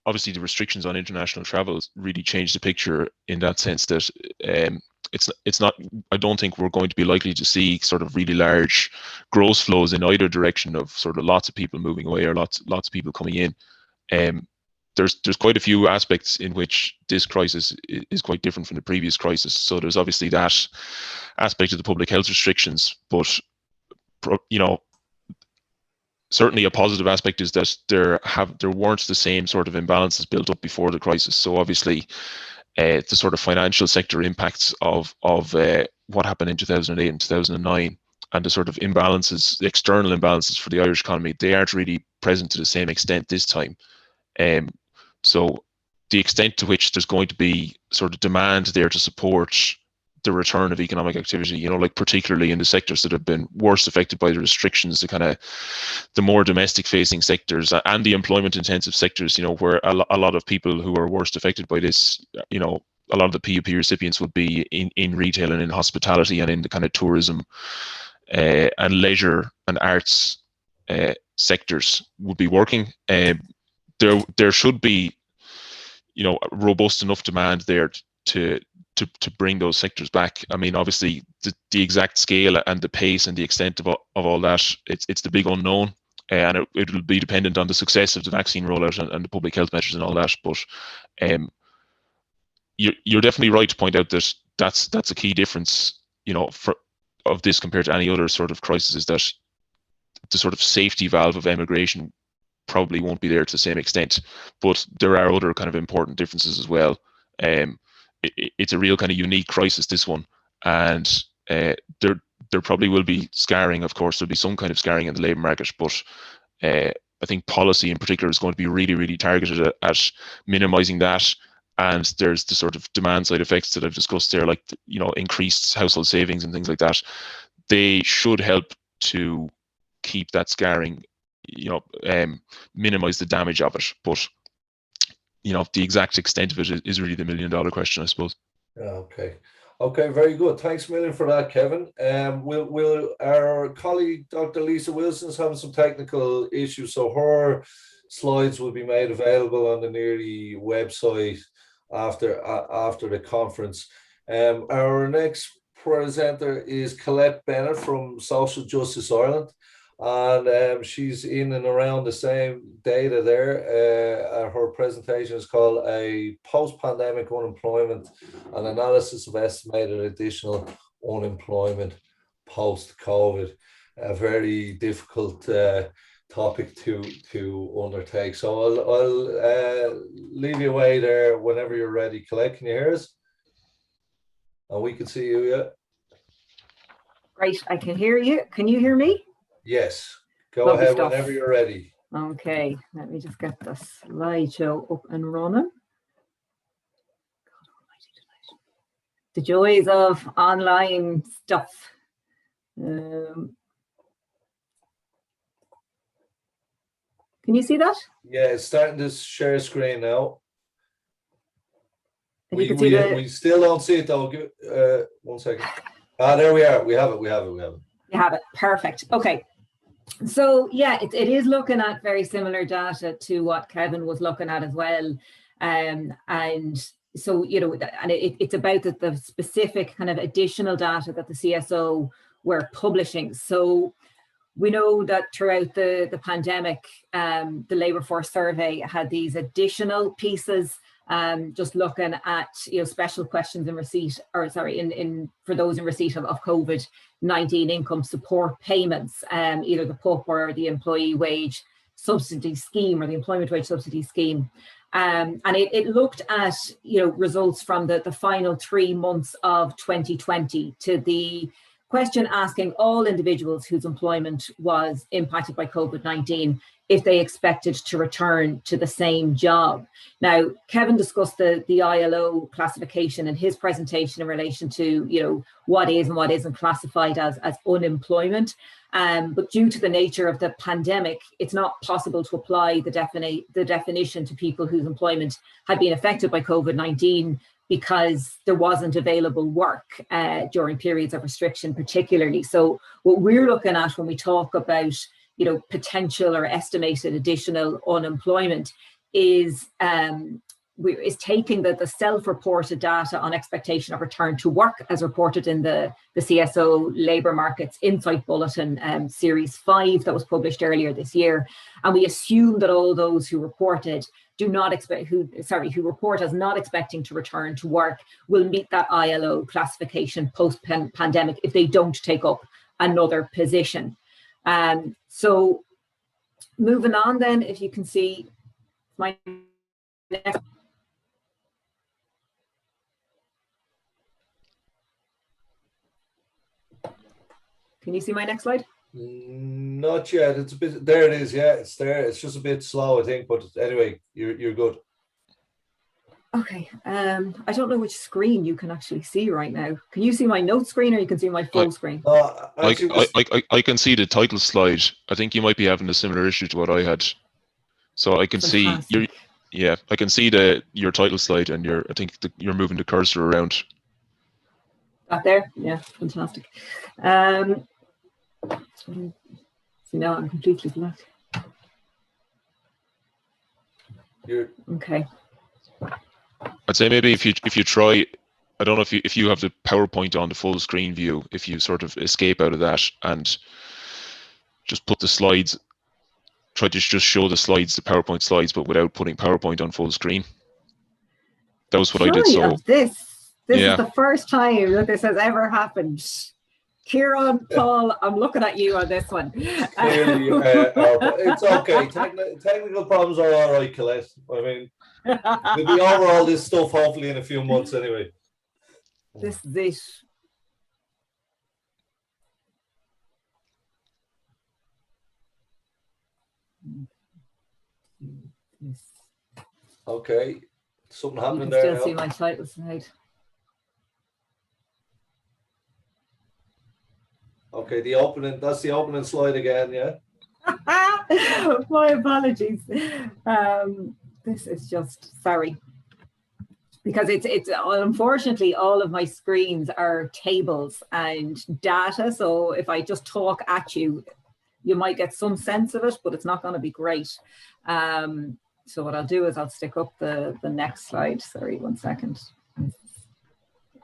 obviously the restrictions on international travel really changed the picture in that sense. That it's not. I don't think we're going to be likely to see sort of really large gross flows in either direction of sort of lots of people moving away or lots of people coming in. There's quite a few aspects in which this crisis is quite different from the previous crisis. So there's obviously that aspect of the public health restrictions, but certainly a positive aspect is that there weren't the same sort of imbalances built up before the crisis. So obviously, the sort of financial sector impacts of what happened in 2008 and 2009, and the sort of imbalances, the external imbalances for the Irish economy, they aren't really present to the same extent this time. So the extent to which there's going to be sort of demand there to support the return of economic activity, particularly in the sectors that have been worst affected by the restrictions, the more domestic facing sectors and the employment intensive sectors, where a lot of people who are worst affected by this, a lot of the PUP recipients would be in retail and in hospitality and in the kind of tourism and leisure and arts sectors would be working. There should be, robust enough demand there to bring those sectors back. I mean, obviously, the exact scale and the pace and the extent of all that, it's the big unknown, and it will be dependent on the success of the vaccine rollout and the public health measures and all that. But you're definitely right to point out that that's a key difference, of this compared to any other sort of crisis, is that the sort of safety valve of emigration probably won't be there to the same extent. But there are other kind of important differences as well. It's a real kind of unique crisis, this one, and there probably will be scarring. Of course, there'll be some kind of scarring in the labour market, but I think policy in particular is going to be really, really targeted at minimising that. And there's the sort of demand side effects that I've discussed there, like increased household savings and things like that. They should help to keep that scarring, minimise the damage of it. But the exact extent of it is really the $1 million question, I suppose. Okay, very good. Thanks a million for that, Kevin. Will our colleague Dr. Lisa Wilson is having some technical issues, so her slides will be made available on the NERI website after the conference. Our next presenter is Colette Bennett from Social Justice Ireland, and she's in and around the same data there. Her presentation is called A Post-Pandemic Unemployment, an Analysis of Estimated Additional Unemployment Post-COVID. A very difficult topic to undertake. So I'll leave you away there whenever you're ready. Colette, can you hear us? And we can see you, yeah? Great, I can hear you. Can you hear me? Yes, go Lovely ahead stuff. whenever you're ready. Okay, let me just get the slideshow up and running. The joys of online stuff. Can you see that? Yeah, it's starting to share screen now. And We still don't see it though. 1 second. There we are. We have it. You have it. Perfect. Okay. So yeah, it is looking at very similar data to what Kevin was looking at as well. And so, and it's about the specific kind of additional data that the CSO were publishing. So we know that throughout the pandemic, the labour force survey had these additional pieces, just looking at special questions in receipt, or sorry, for those in receipt of COVID-19 income support payments, either the PUP or the employee wage subsidy scheme or the employment wage subsidy scheme. And it looked at results from the final 3 months of 2020 to the question asking all individuals whose employment was impacted by COVID-19 if they expected to return to the same job. Now, Kevin discussed the ILO classification in his presentation in relation to what is and what isn't classified as unemployment. But due to the nature of the pandemic, it's not possible to apply the definition to people whose employment had been affected by COVID-19 because there wasn't available work during periods of restriction particularly. So what we're looking at when we talk about potential or estimated additional unemployment is taking the self-reported data on expectation of return to work as reported in the CSO Labour Markets Insight Bulletin Series 5 that was published earlier this year. And we assume that all those who reported who report as not expecting to return to work will meet that ILO classification post-pandemic if they don't take up another position. So moving on then, if you can see my next. Can you see my next slide? Not yet. It's a bit. There it is. Yeah, it's there. It's just a bit slow, I think. But anyway, you're good. Okay. I don't know which screen you can actually see right now. Can you see my note screen, or you can see my full screen? I can see the title slide. I think you might be having a similar issue to what I had. So I can see Yeah, I can see your title slide, and I think you're moving the cursor around. Got there? Yeah, fantastic. So now I'm completely black. Okay. I'd say maybe if you try, I don't know if you have the PowerPoint on the full screen view, if you sort of escape out of that and just put the slides, try to just show the slides, the PowerPoint slides, but without putting PowerPoint on full screen. That was what I did. So this is the first time that this has ever happened. Kieran, Paul, I'm looking at you on this one. Clearly, it's okay. Technical problems are all right, Colette. I mean, we'll be over all this stuff hopefully in a few months anyway. This is it. Okay, something happening there. You can still see my title slide. Okay, that's the opening slide again, yeah? My apologies. This is just, sorry. Because it's unfortunately all of my screens are tables and data. So if I just talk at you, you might get some sense of it, but it's not going to be great. So what I'll do is I'll stick up the next slide. Sorry, 1 second.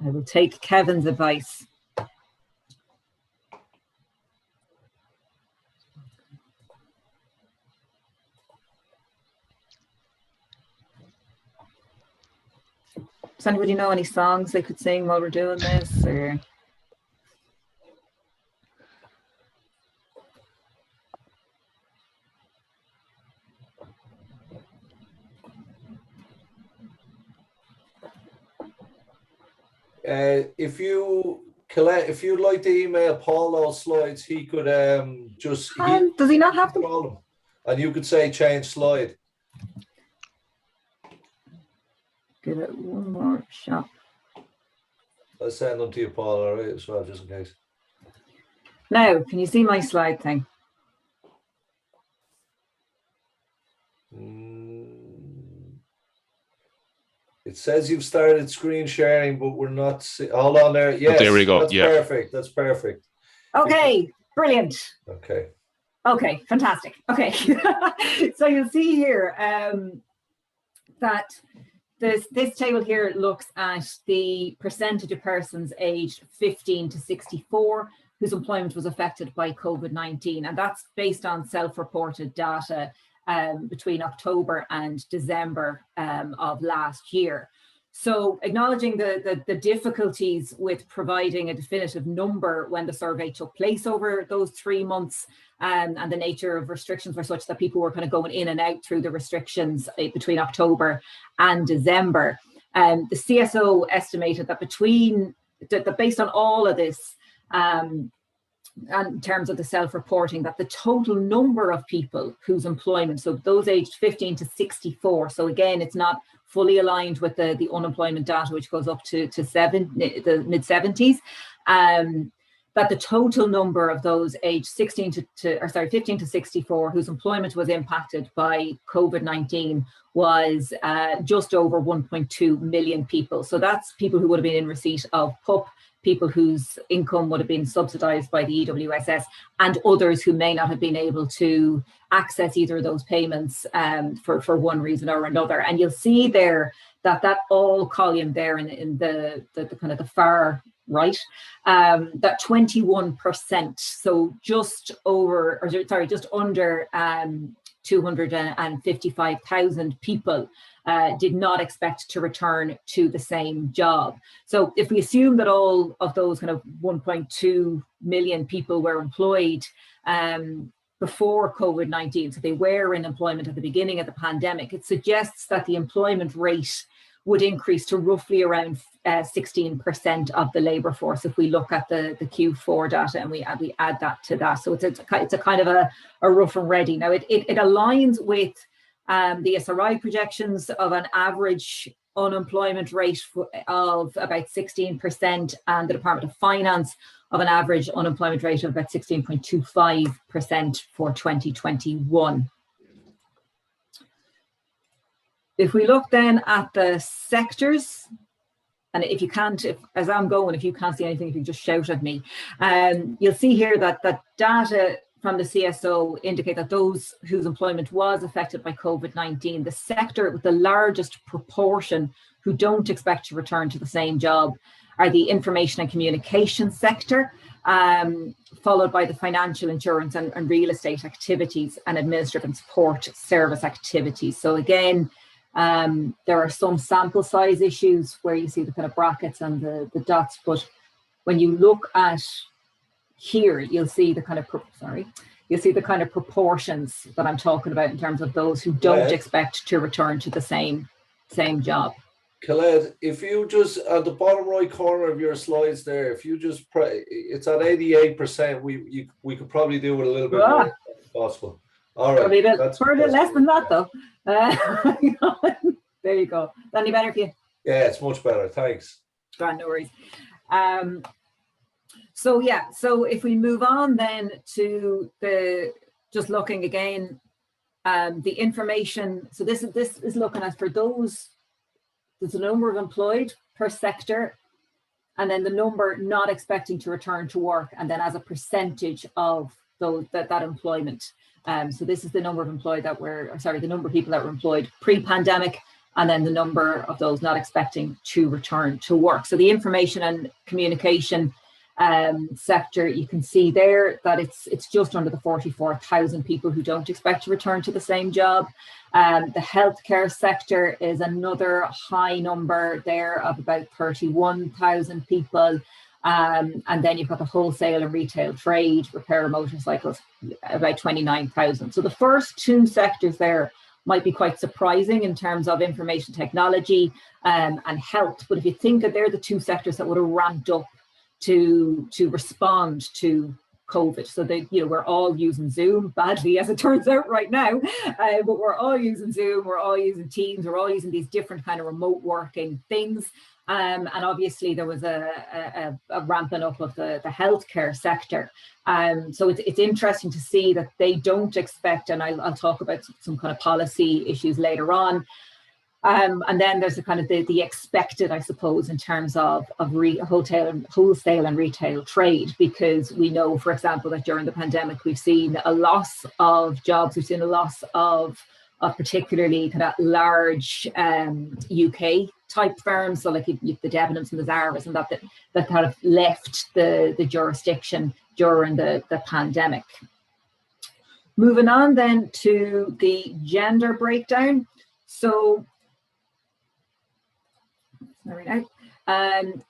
I will take Kevin's advice. Does anybody know any songs they could sing while we're doing this? Or? Colette, if you'd like to email Paul those slides, he could just. Does he not have them? And you could say change slide. Give it one more shot. I'll send them to you, Paul, all right, as well, just in case. Now, can you see my slide thing? It says you've started screen sharing, but we're not. Hold on there. Yes, there we go. That's perfect. That's perfect. Okay, brilliant. Okay. Okay, fantastic. Okay, so you'll see here that this table here looks at the percentage of persons aged 15 to 64 whose employment was affected by COVID-19, and that's based on self-reported data between October and December of last year. So acknowledging the difficulties with providing a definitive number when the survey took place over those 3 months, and the nature of restrictions were such that people were kind of going in and out through the restrictions between October and December. The CSO estimated that based on all of this, and in terms of the self-reporting, that the total number of people whose employment, so those aged 15 to 64, so again, it's not fully aligned with the unemployment data, which goes up to the mid-70s, that the total number of those aged 15 to 64 whose employment was impacted by COVID-19 was just over 1.2 million people. So that's people who would have been in receipt of PUP, people whose income would have been subsidised by the EWSS, and others who may not have been able to access either of those payments for one reason or another. And you'll see there that all column there in the kind of the far right, that 21%, so just under 255,000 people did not expect to return to the same job. So if we assume that all of those kind of 1.2 million people were employed before COVID-19, so they were in employment at the beginning of the pandemic, it suggests that the employment rate would increase to roughly around 16% of the labour force if we look at the Q4 data and we add that to that. So it's a kind of a rough and ready. Now it aligns with the SRI projections of an average unemployment rate of about 16%, and the Department of Finance of an average unemployment rate of about 16.25% for 2021. If we look then at the sectors, and if you can't, as I'm going, if you can't see anything, if you just shout at me, you'll see here that data from the CSO indicate that those whose employment was affected by COVID-19, the sector with the largest proportion who don't expect to return to the same job are the information and communication sector, followed by the financial, insurance and real estate activities and administrative and support service activities. So again, there are some sample size issues where you see the kind of brackets and the dots, but when you look at here, you'll see the kind of proportions that I'm talking about in terms of those who don't expect to return to the same job. Colette, if you just, at the bottom right corner of your slides there, if you just, it's at 88%, we could probably do it a little bit more if possible. All right. Probably further less than that though. There you go. Any better for you? Yeah, it's much better. Thanks. No worries. So if we move on then to just looking again, the information. So this is looking at for those, there's the number of employed per sector, and then the number not expecting to return to work, and then as a percentage of those that employment. So this is the number of employed the number of people that were employed pre-pandemic, and then the number of those not expecting to return to work. So the information and communication sector, you can see there that it's just under the 44,000 people who don't expect to return to the same job. The healthcare sector is another high number there of about 31,000 people. And then you've got the wholesale and retail trade, repair of motorcycles, about 29,000. So the first two sectors there might be quite surprising in terms of information technology and health. But if you think that they're the two sectors that would have ramped up to respond to COVID. So we're all using Zoom badly, as it turns out right now, but we're all using Zoom, we're all using Teams, we're all using these different kind of remote working things. And obviously there was a ramping up of the healthcare sector. So it's interesting to see that they don't expect, and I'll talk about some kind of policy issues later on. And then there's the kind of the expected, I suppose, in terms of wholesale and retail trade, because we know, for example, that during the pandemic, we've seen a loss of jobs, we've seen a loss of particularly kind of large UK type firms, so like the Debenhams and the Zaras and that kind of left the jurisdiction during the pandemic. Moving on then to the gender breakdown. So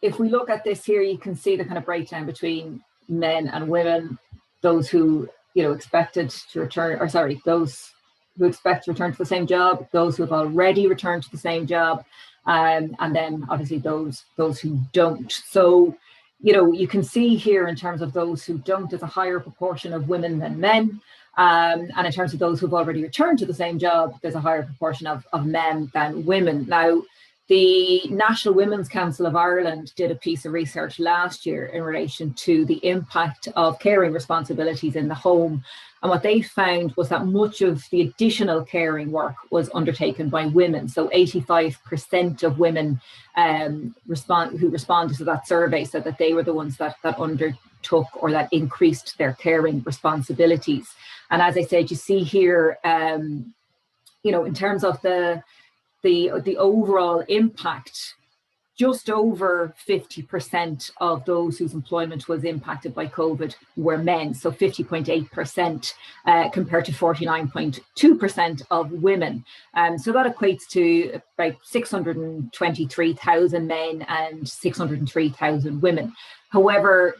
if we look at this here, you can see the kind of breakdown between men and women, those who expected to return, or sorry, those who expect to return to the same job, those who have already returned to the same job, and then obviously those who don't. So you can see here in terms of those who don't, there's a higher proportion of women than men. And in terms of those who've already returned to the same job, there's a higher proportion of men than women. Now, the National Women's Council of Ireland did a piece of research last year in relation to the impact of caring responsibilities in the home. And what they found was that much of the additional caring work was undertaken by women. So 85% of women who responded to that survey said that they were the ones that undertook or that increased their caring responsibilities. And as I said, you see here, in terms of the overall impact, just over 50% of those whose employment was impacted by COVID were men, so 50.8% compared to 49.2% of women. So that equates to about 623,000 men and 603,000 women. However,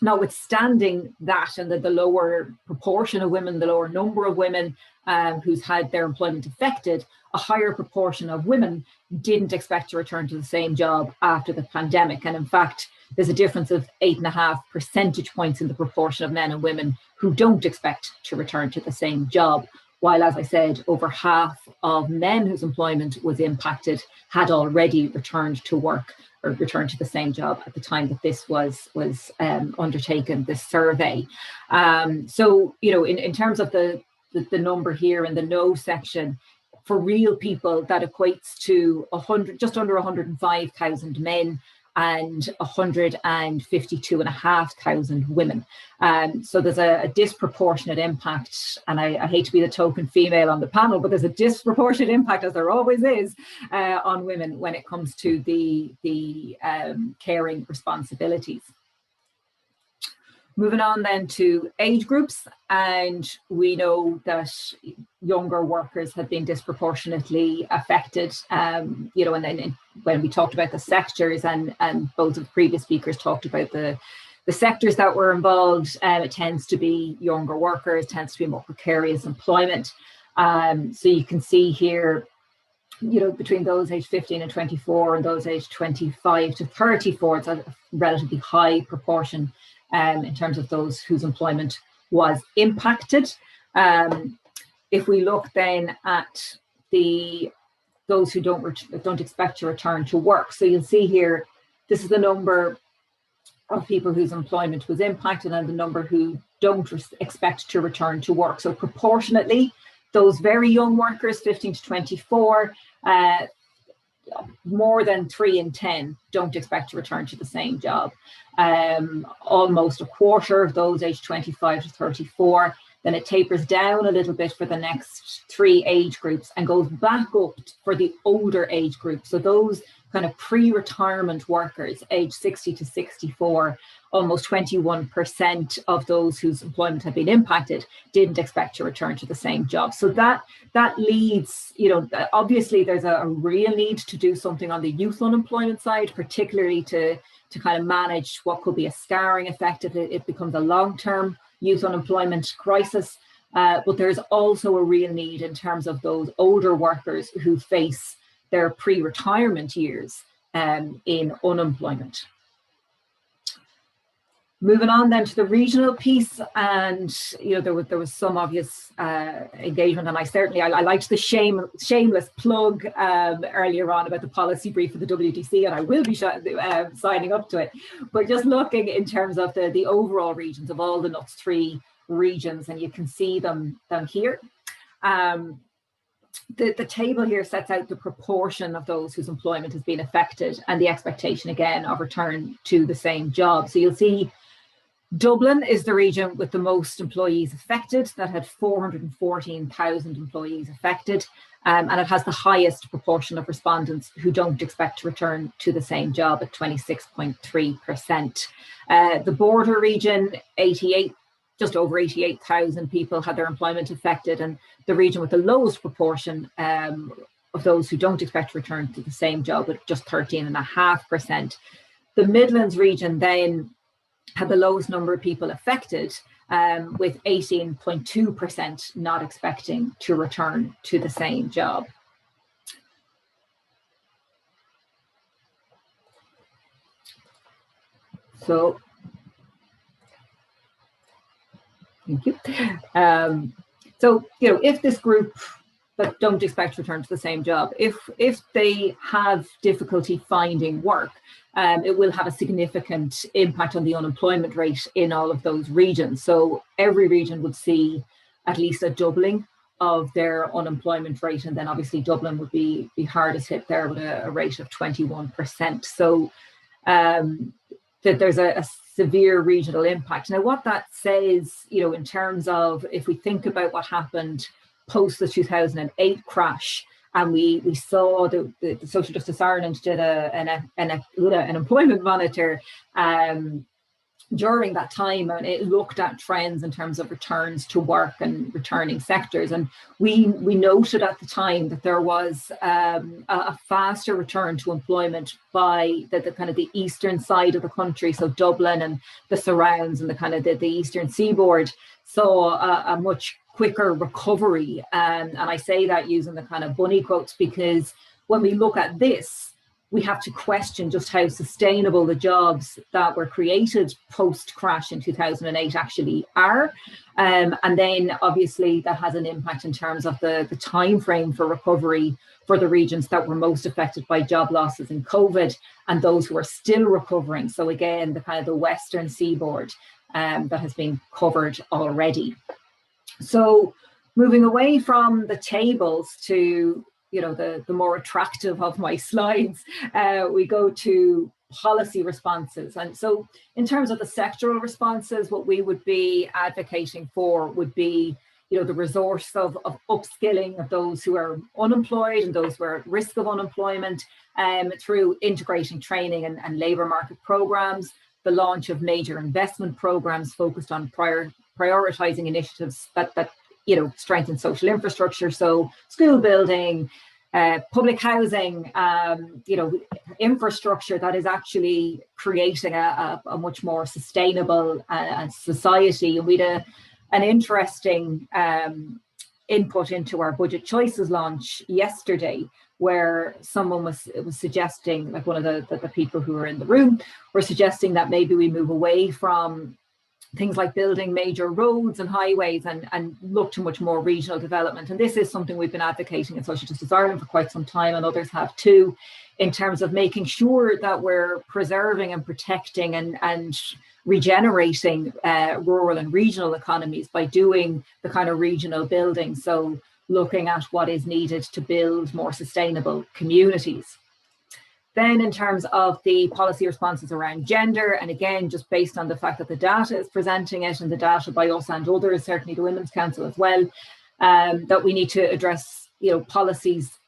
notwithstanding that and the lower proportion of women, the lower number of women who's had their employment affected, a higher proportion of women didn't expect to return to the same job after the pandemic. And in fact, there's a difference of 8.5 percentage points in the proportion of men and women who don't expect to return to the same job. While, as I said, over half of men whose employment was impacted had already returned to work or returned to the same job at the time that this was undertaken, this survey. So, in terms of the number here in the no section, for real people, that equates to just under 105,000 men and 152,500 women. So there's a disproportionate impact, and I hate to be the token female on the panel, but there's a disproportionate impact, as there always is, on women when it comes to the caring responsibilities. Moving on then to age groups, and we know that younger workers have been disproportionately affected. You know, and then when we talked about the sectors, and both of the previous speakers talked about the sectors that were involved, it tends to be younger workers, tends to be more precarious employment. So you can see here, you know, between those aged 15 and 24 and those aged 25 to 34, it's a relatively high proportion in terms of those whose employment was impacted. If we look then at those who don't expect to return to work, so you'll see here, this is the number of people whose employment was impacted and the number who don't expect to return to work. So proportionately, those very young workers, 15 to 24, more than 3 in 10 don't expect to return to the same job. Almost a quarter of those aged 25 to 34. Then it tapers down a little bit for the next 3 age groups and goes back up for the older age group. So those kind of pre-retirement workers, aged 60 to 64, almost 21% of those whose employment had been impacted didn't expect to return to the same job. So that leads, you know, obviously there's a real need to do something on the youth unemployment side, particularly to kind of manage what could be a scarring effect if it becomes a long-term youth unemployment crisis. But there's also a real need in terms of those older workers who face their pre-retirement years in unemployment. Moving on then to the regional piece, and you know, there was some obvious engagement, and I liked the shameless plug earlier on about the policy brief for the WDC, and I will be signing up to it. But just looking in terms of the overall regions of all the NUTS 3 regions, and you can see them down here. The table here sets out the proportion of those whose employment has been affected and the expectation again of return to the same job. So you'll see Dublin is the region with the most employees affected, that had 414,000 employees affected, and it has the highest proportion of respondents who don't expect to return to the same job at 26.3%. The border region, just over 88,000 people had their employment affected, and the region with the lowest proportion of those who don't expect to return to the same job at just 13.5%. The Midlands region then had the lowest number of people affected, with 18.2% not expecting to return to the same job. So, thank you. So, you know, if this group that don't expect to return to the same job, if they have difficulty finding work, it will have a significant impact on the unemployment rate in all of those regions. So every region would see at least a doubling of their unemployment rate, and then obviously Dublin would be hardest hit there with a rate of 21%. So that there's a severe regional impact. Now, what that says, you know, in terms of if we think about what happened post the 2008 crash, and we saw the Social Justice Ireland did an employment monitor during that time, and it looked at trends in terms of returns to work and returning sectors. And we noted at the time that there was a faster return to employment by the kind of the eastern side of the country, so Dublin and the surrounds and the kind of the eastern seaboard saw a much quicker recovery. And I say that using the kind of bunny quotes, because when we look at this, we have to question just how sustainable the jobs that were created post-crash in 2008 actually are. And then obviously that has an impact in terms of the time frame for recovery for the regions that were most affected by job losses in COVID and those who are still recovering. So again, the kind of the Western seaboard that has been covered already. So moving away from the tables to, the more attractive of my slides, we go to policy responses. And so in terms of the sectoral responses, what we would be advocating for would be, the resource of upskilling of those who are unemployed and those who are at risk of unemployment, through integrating training and labour market programmes, the launch of major investment programmes focused on prioritising initiatives that strengthen social infrastructure, so school building, public housing, infrastructure that is actually creating a much more sustainable society. And we had an interesting input into our budget choices launch yesterday, where someone was suggesting, like one of the people who were in the room were suggesting that maybe we move away from things like building major roads and highways and look to much more regional development. And this is something we've been advocating in Social Justice Ireland for quite some time, and others have too, in terms of making sure that we're preserving and protecting and regenerating rural and regional economies by doing the kind of regional building. So looking at what is needed to build more sustainable communities. Then in terms of the policy responses around gender, and again, just based on the fact that the data is presenting it, and the data by us and others, certainly the Women's Council as well, that we need to address, policies,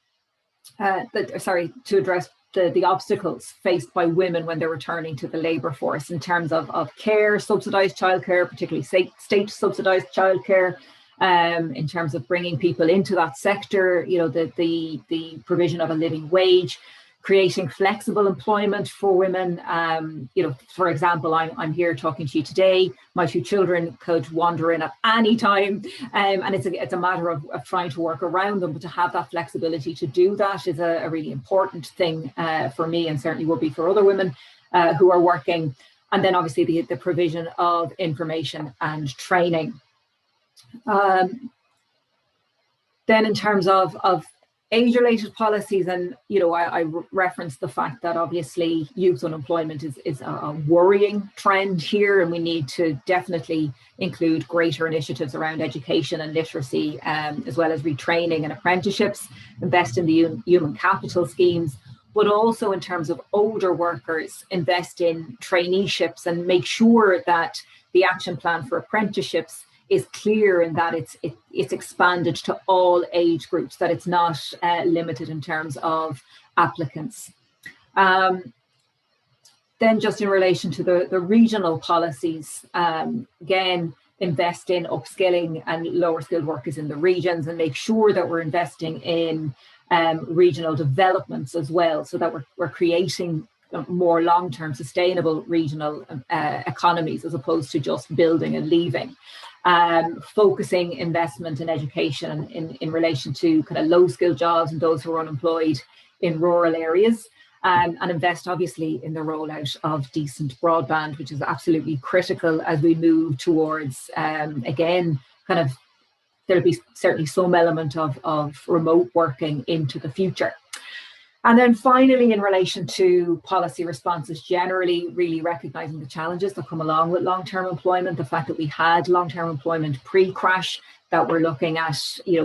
to address the obstacles faced by women when they're returning to the labour force in terms of care, subsidised childcare, particularly state subsidised childcare, in terms of bringing people into that sector, the provision of a living wage, creating flexible employment for women. For example, I'm here talking to you today. My 2 children could wander in at any time, and it's a matter of trying to work around them. But to have that flexibility to do that is a really important thing for me, and certainly will be for other women who are working. And then obviously the provision of information and training. Then in terms of age-related policies, and I referenced the fact that obviously youth unemployment is a worrying trend here, and we need to definitely include greater initiatives around education and literacy, as well as retraining and apprenticeships, invest in the human capital schemes, but also in terms of older workers, invest in traineeships and make sure that the action plan for apprenticeships is clear in that it's expanded to all age groups, that it's not limited in terms of applicants. Then just in relation to the regional policies, again, invest in upskilling and lower skilled workers in the regions, and make sure that we're investing in regional developments as well, so that we're creating more long-term sustainable regional economies, as opposed to just building and leaving. Focusing investment in education in relation to kind of low skilled jobs and those who are unemployed in rural areas, and invest obviously in the rollout of decent broadband, which is absolutely critical as we move towards, again, kind of, there'll be certainly some element of remote working into the future. And then finally, in relation to policy responses generally, really recognising the challenges that come along with long-term employment, the fact that we had long-term employment pre-crash, that we're looking at,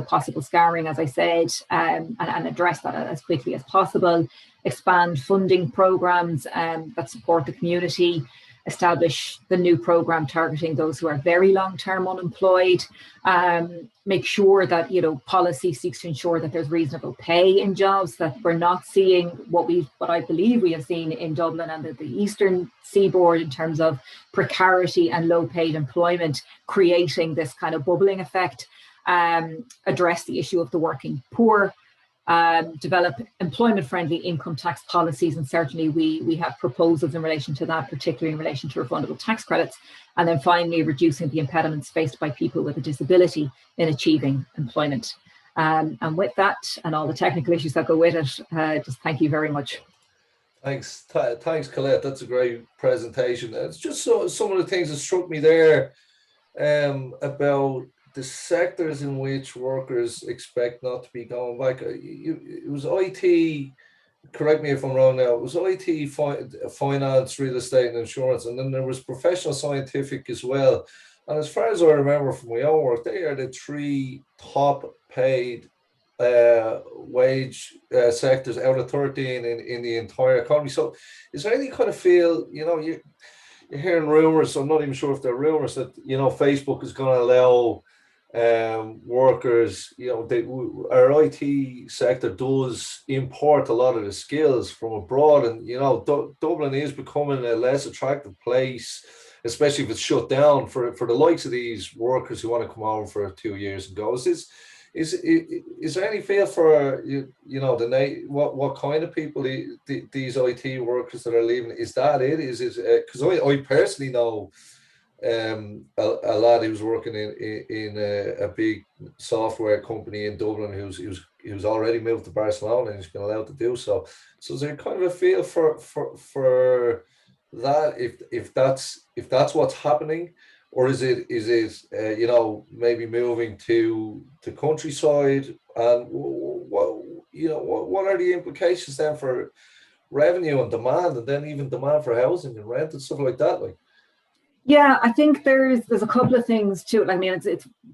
possible scarring, as I said, and address that as quickly as possible, expand funding programmes that support the community, establish the new programme targeting those who are very long-term unemployed, make sure that policy seeks to ensure that there's reasonable pay in jobs, that we're not seeing what I believe we have seen in Dublin and the Eastern Seaboard in terms of precarity and low-paid employment, creating this kind of bubbling effect, address the issue of the working poor, develop employment-friendly income tax policies, and certainly we have proposals in relation to that, particularly in relation to refundable tax credits, and then finally reducing the impediments faced by people with a disability in achieving employment. And with that, and all the technical issues that go with it, just thank you very much. Thanks, Colette. That's a great presentation. It's just some of the things that struck me there about the sectors in which workers expect not to be going back. It was IT, correct me if I'm wrong now, it was IT, finance, real estate and insurance, and then there was professional scientific as well. And as far as I remember from my own work, they are the 3 top paid wage sectors out of 13 in the entire economy. So is there any kind of feel, you're hearing rumors, I'm not even sure if they're rumors, that, Facebook is going to allow workers, our IT sector does import a lot of the skills from abroad, and Dublin is becoming a less attractive place, especially if it's shut down for the likes of these workers who want to come over for 2 years and go. Is there any feel for what kind of people these IT workers that are leaving? Is that it? Is it because I personally know a lad who's working in a big software company in Dublin who's already moved to Barcelona and he's been allowed to do so. So is there kind of a feel for that if that's what's happening, or is it maybe moving to countryside, and what are the implications then for revenue and demand, and then even demand for housing and rent and stuff like that? Yeah, I think there's a couple of things to it. I mean,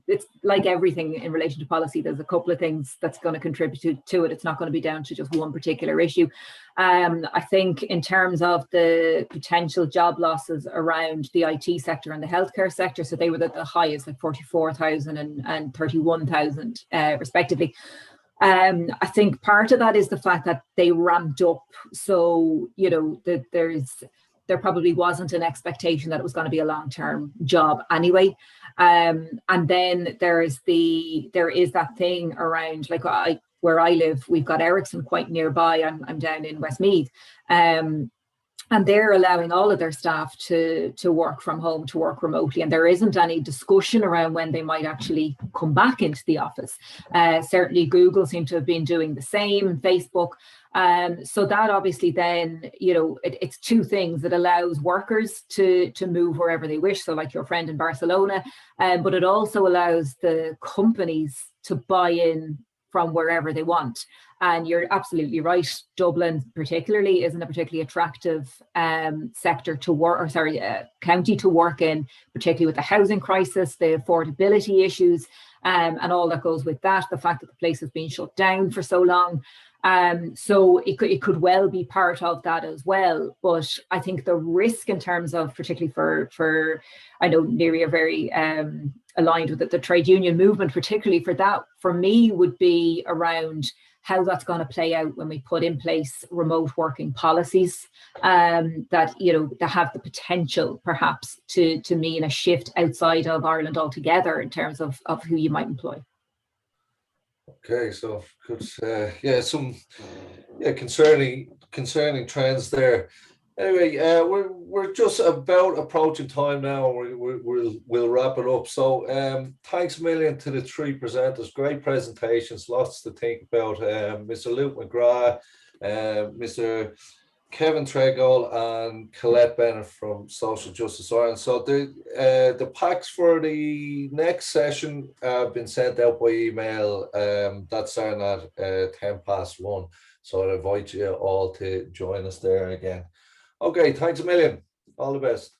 it's like everything in relation to policy. There's a couple of things that's going to contribute to it. It's not going to be down to just one particular issue. I think in terms of the potential job losses around the IT sector and the healthcare sector, so they were the highest, like 44,000 and 31,000 respectively. I think part of that is the fact that they ramped up. So, there probably wasn't an expectation that it was going to be a long-term job anyway. And then there is that thing around, like where I live, we've got Ericsson quite nearby. I'm down in Westmeath. And they're allowing all of their staff to work from home, to work remotely. And there isn't any discussion around when they might actually come back into the office. Certainly Google seem to have been doing the same, Facebook. So that obviously then, it's two things. It allows workers to move wherever they wish. So like your friend in Barcelona, but it also allows the companies to buy in from wherever they want. And you're absolutely right. Dublin particularly isn't a particularly attractive sector to work, county to work in, particularly with the housing crisis, the affordability issues, and all that goes with that. The fact that the place has been shut down for so long. So it could well be part of that as well. But I think the risk in terms of, particularly for I know NERI are very aligned with the trade union movement, particularly for that, for me, would be around how that's going to play out when we put in place remote working policies that have the potential perhaps to mean a shift outside of Ireland altogether in terms of who you might employ. Okay, so some concerning trends there. Anyway, we're just about approaching time now. We'll wrap it up. So thanks a million to the 3 presenters. Great presentations, lots to think about. Mr. Luke McGrath, Mr. Kevin Threadgold, and Colette Bennett from Social Justice Ireland. So the packs for the next session have been sent out by email. That's starting at 1:10 So I invite you all to join us there again. Okay, thanks a million. All the best.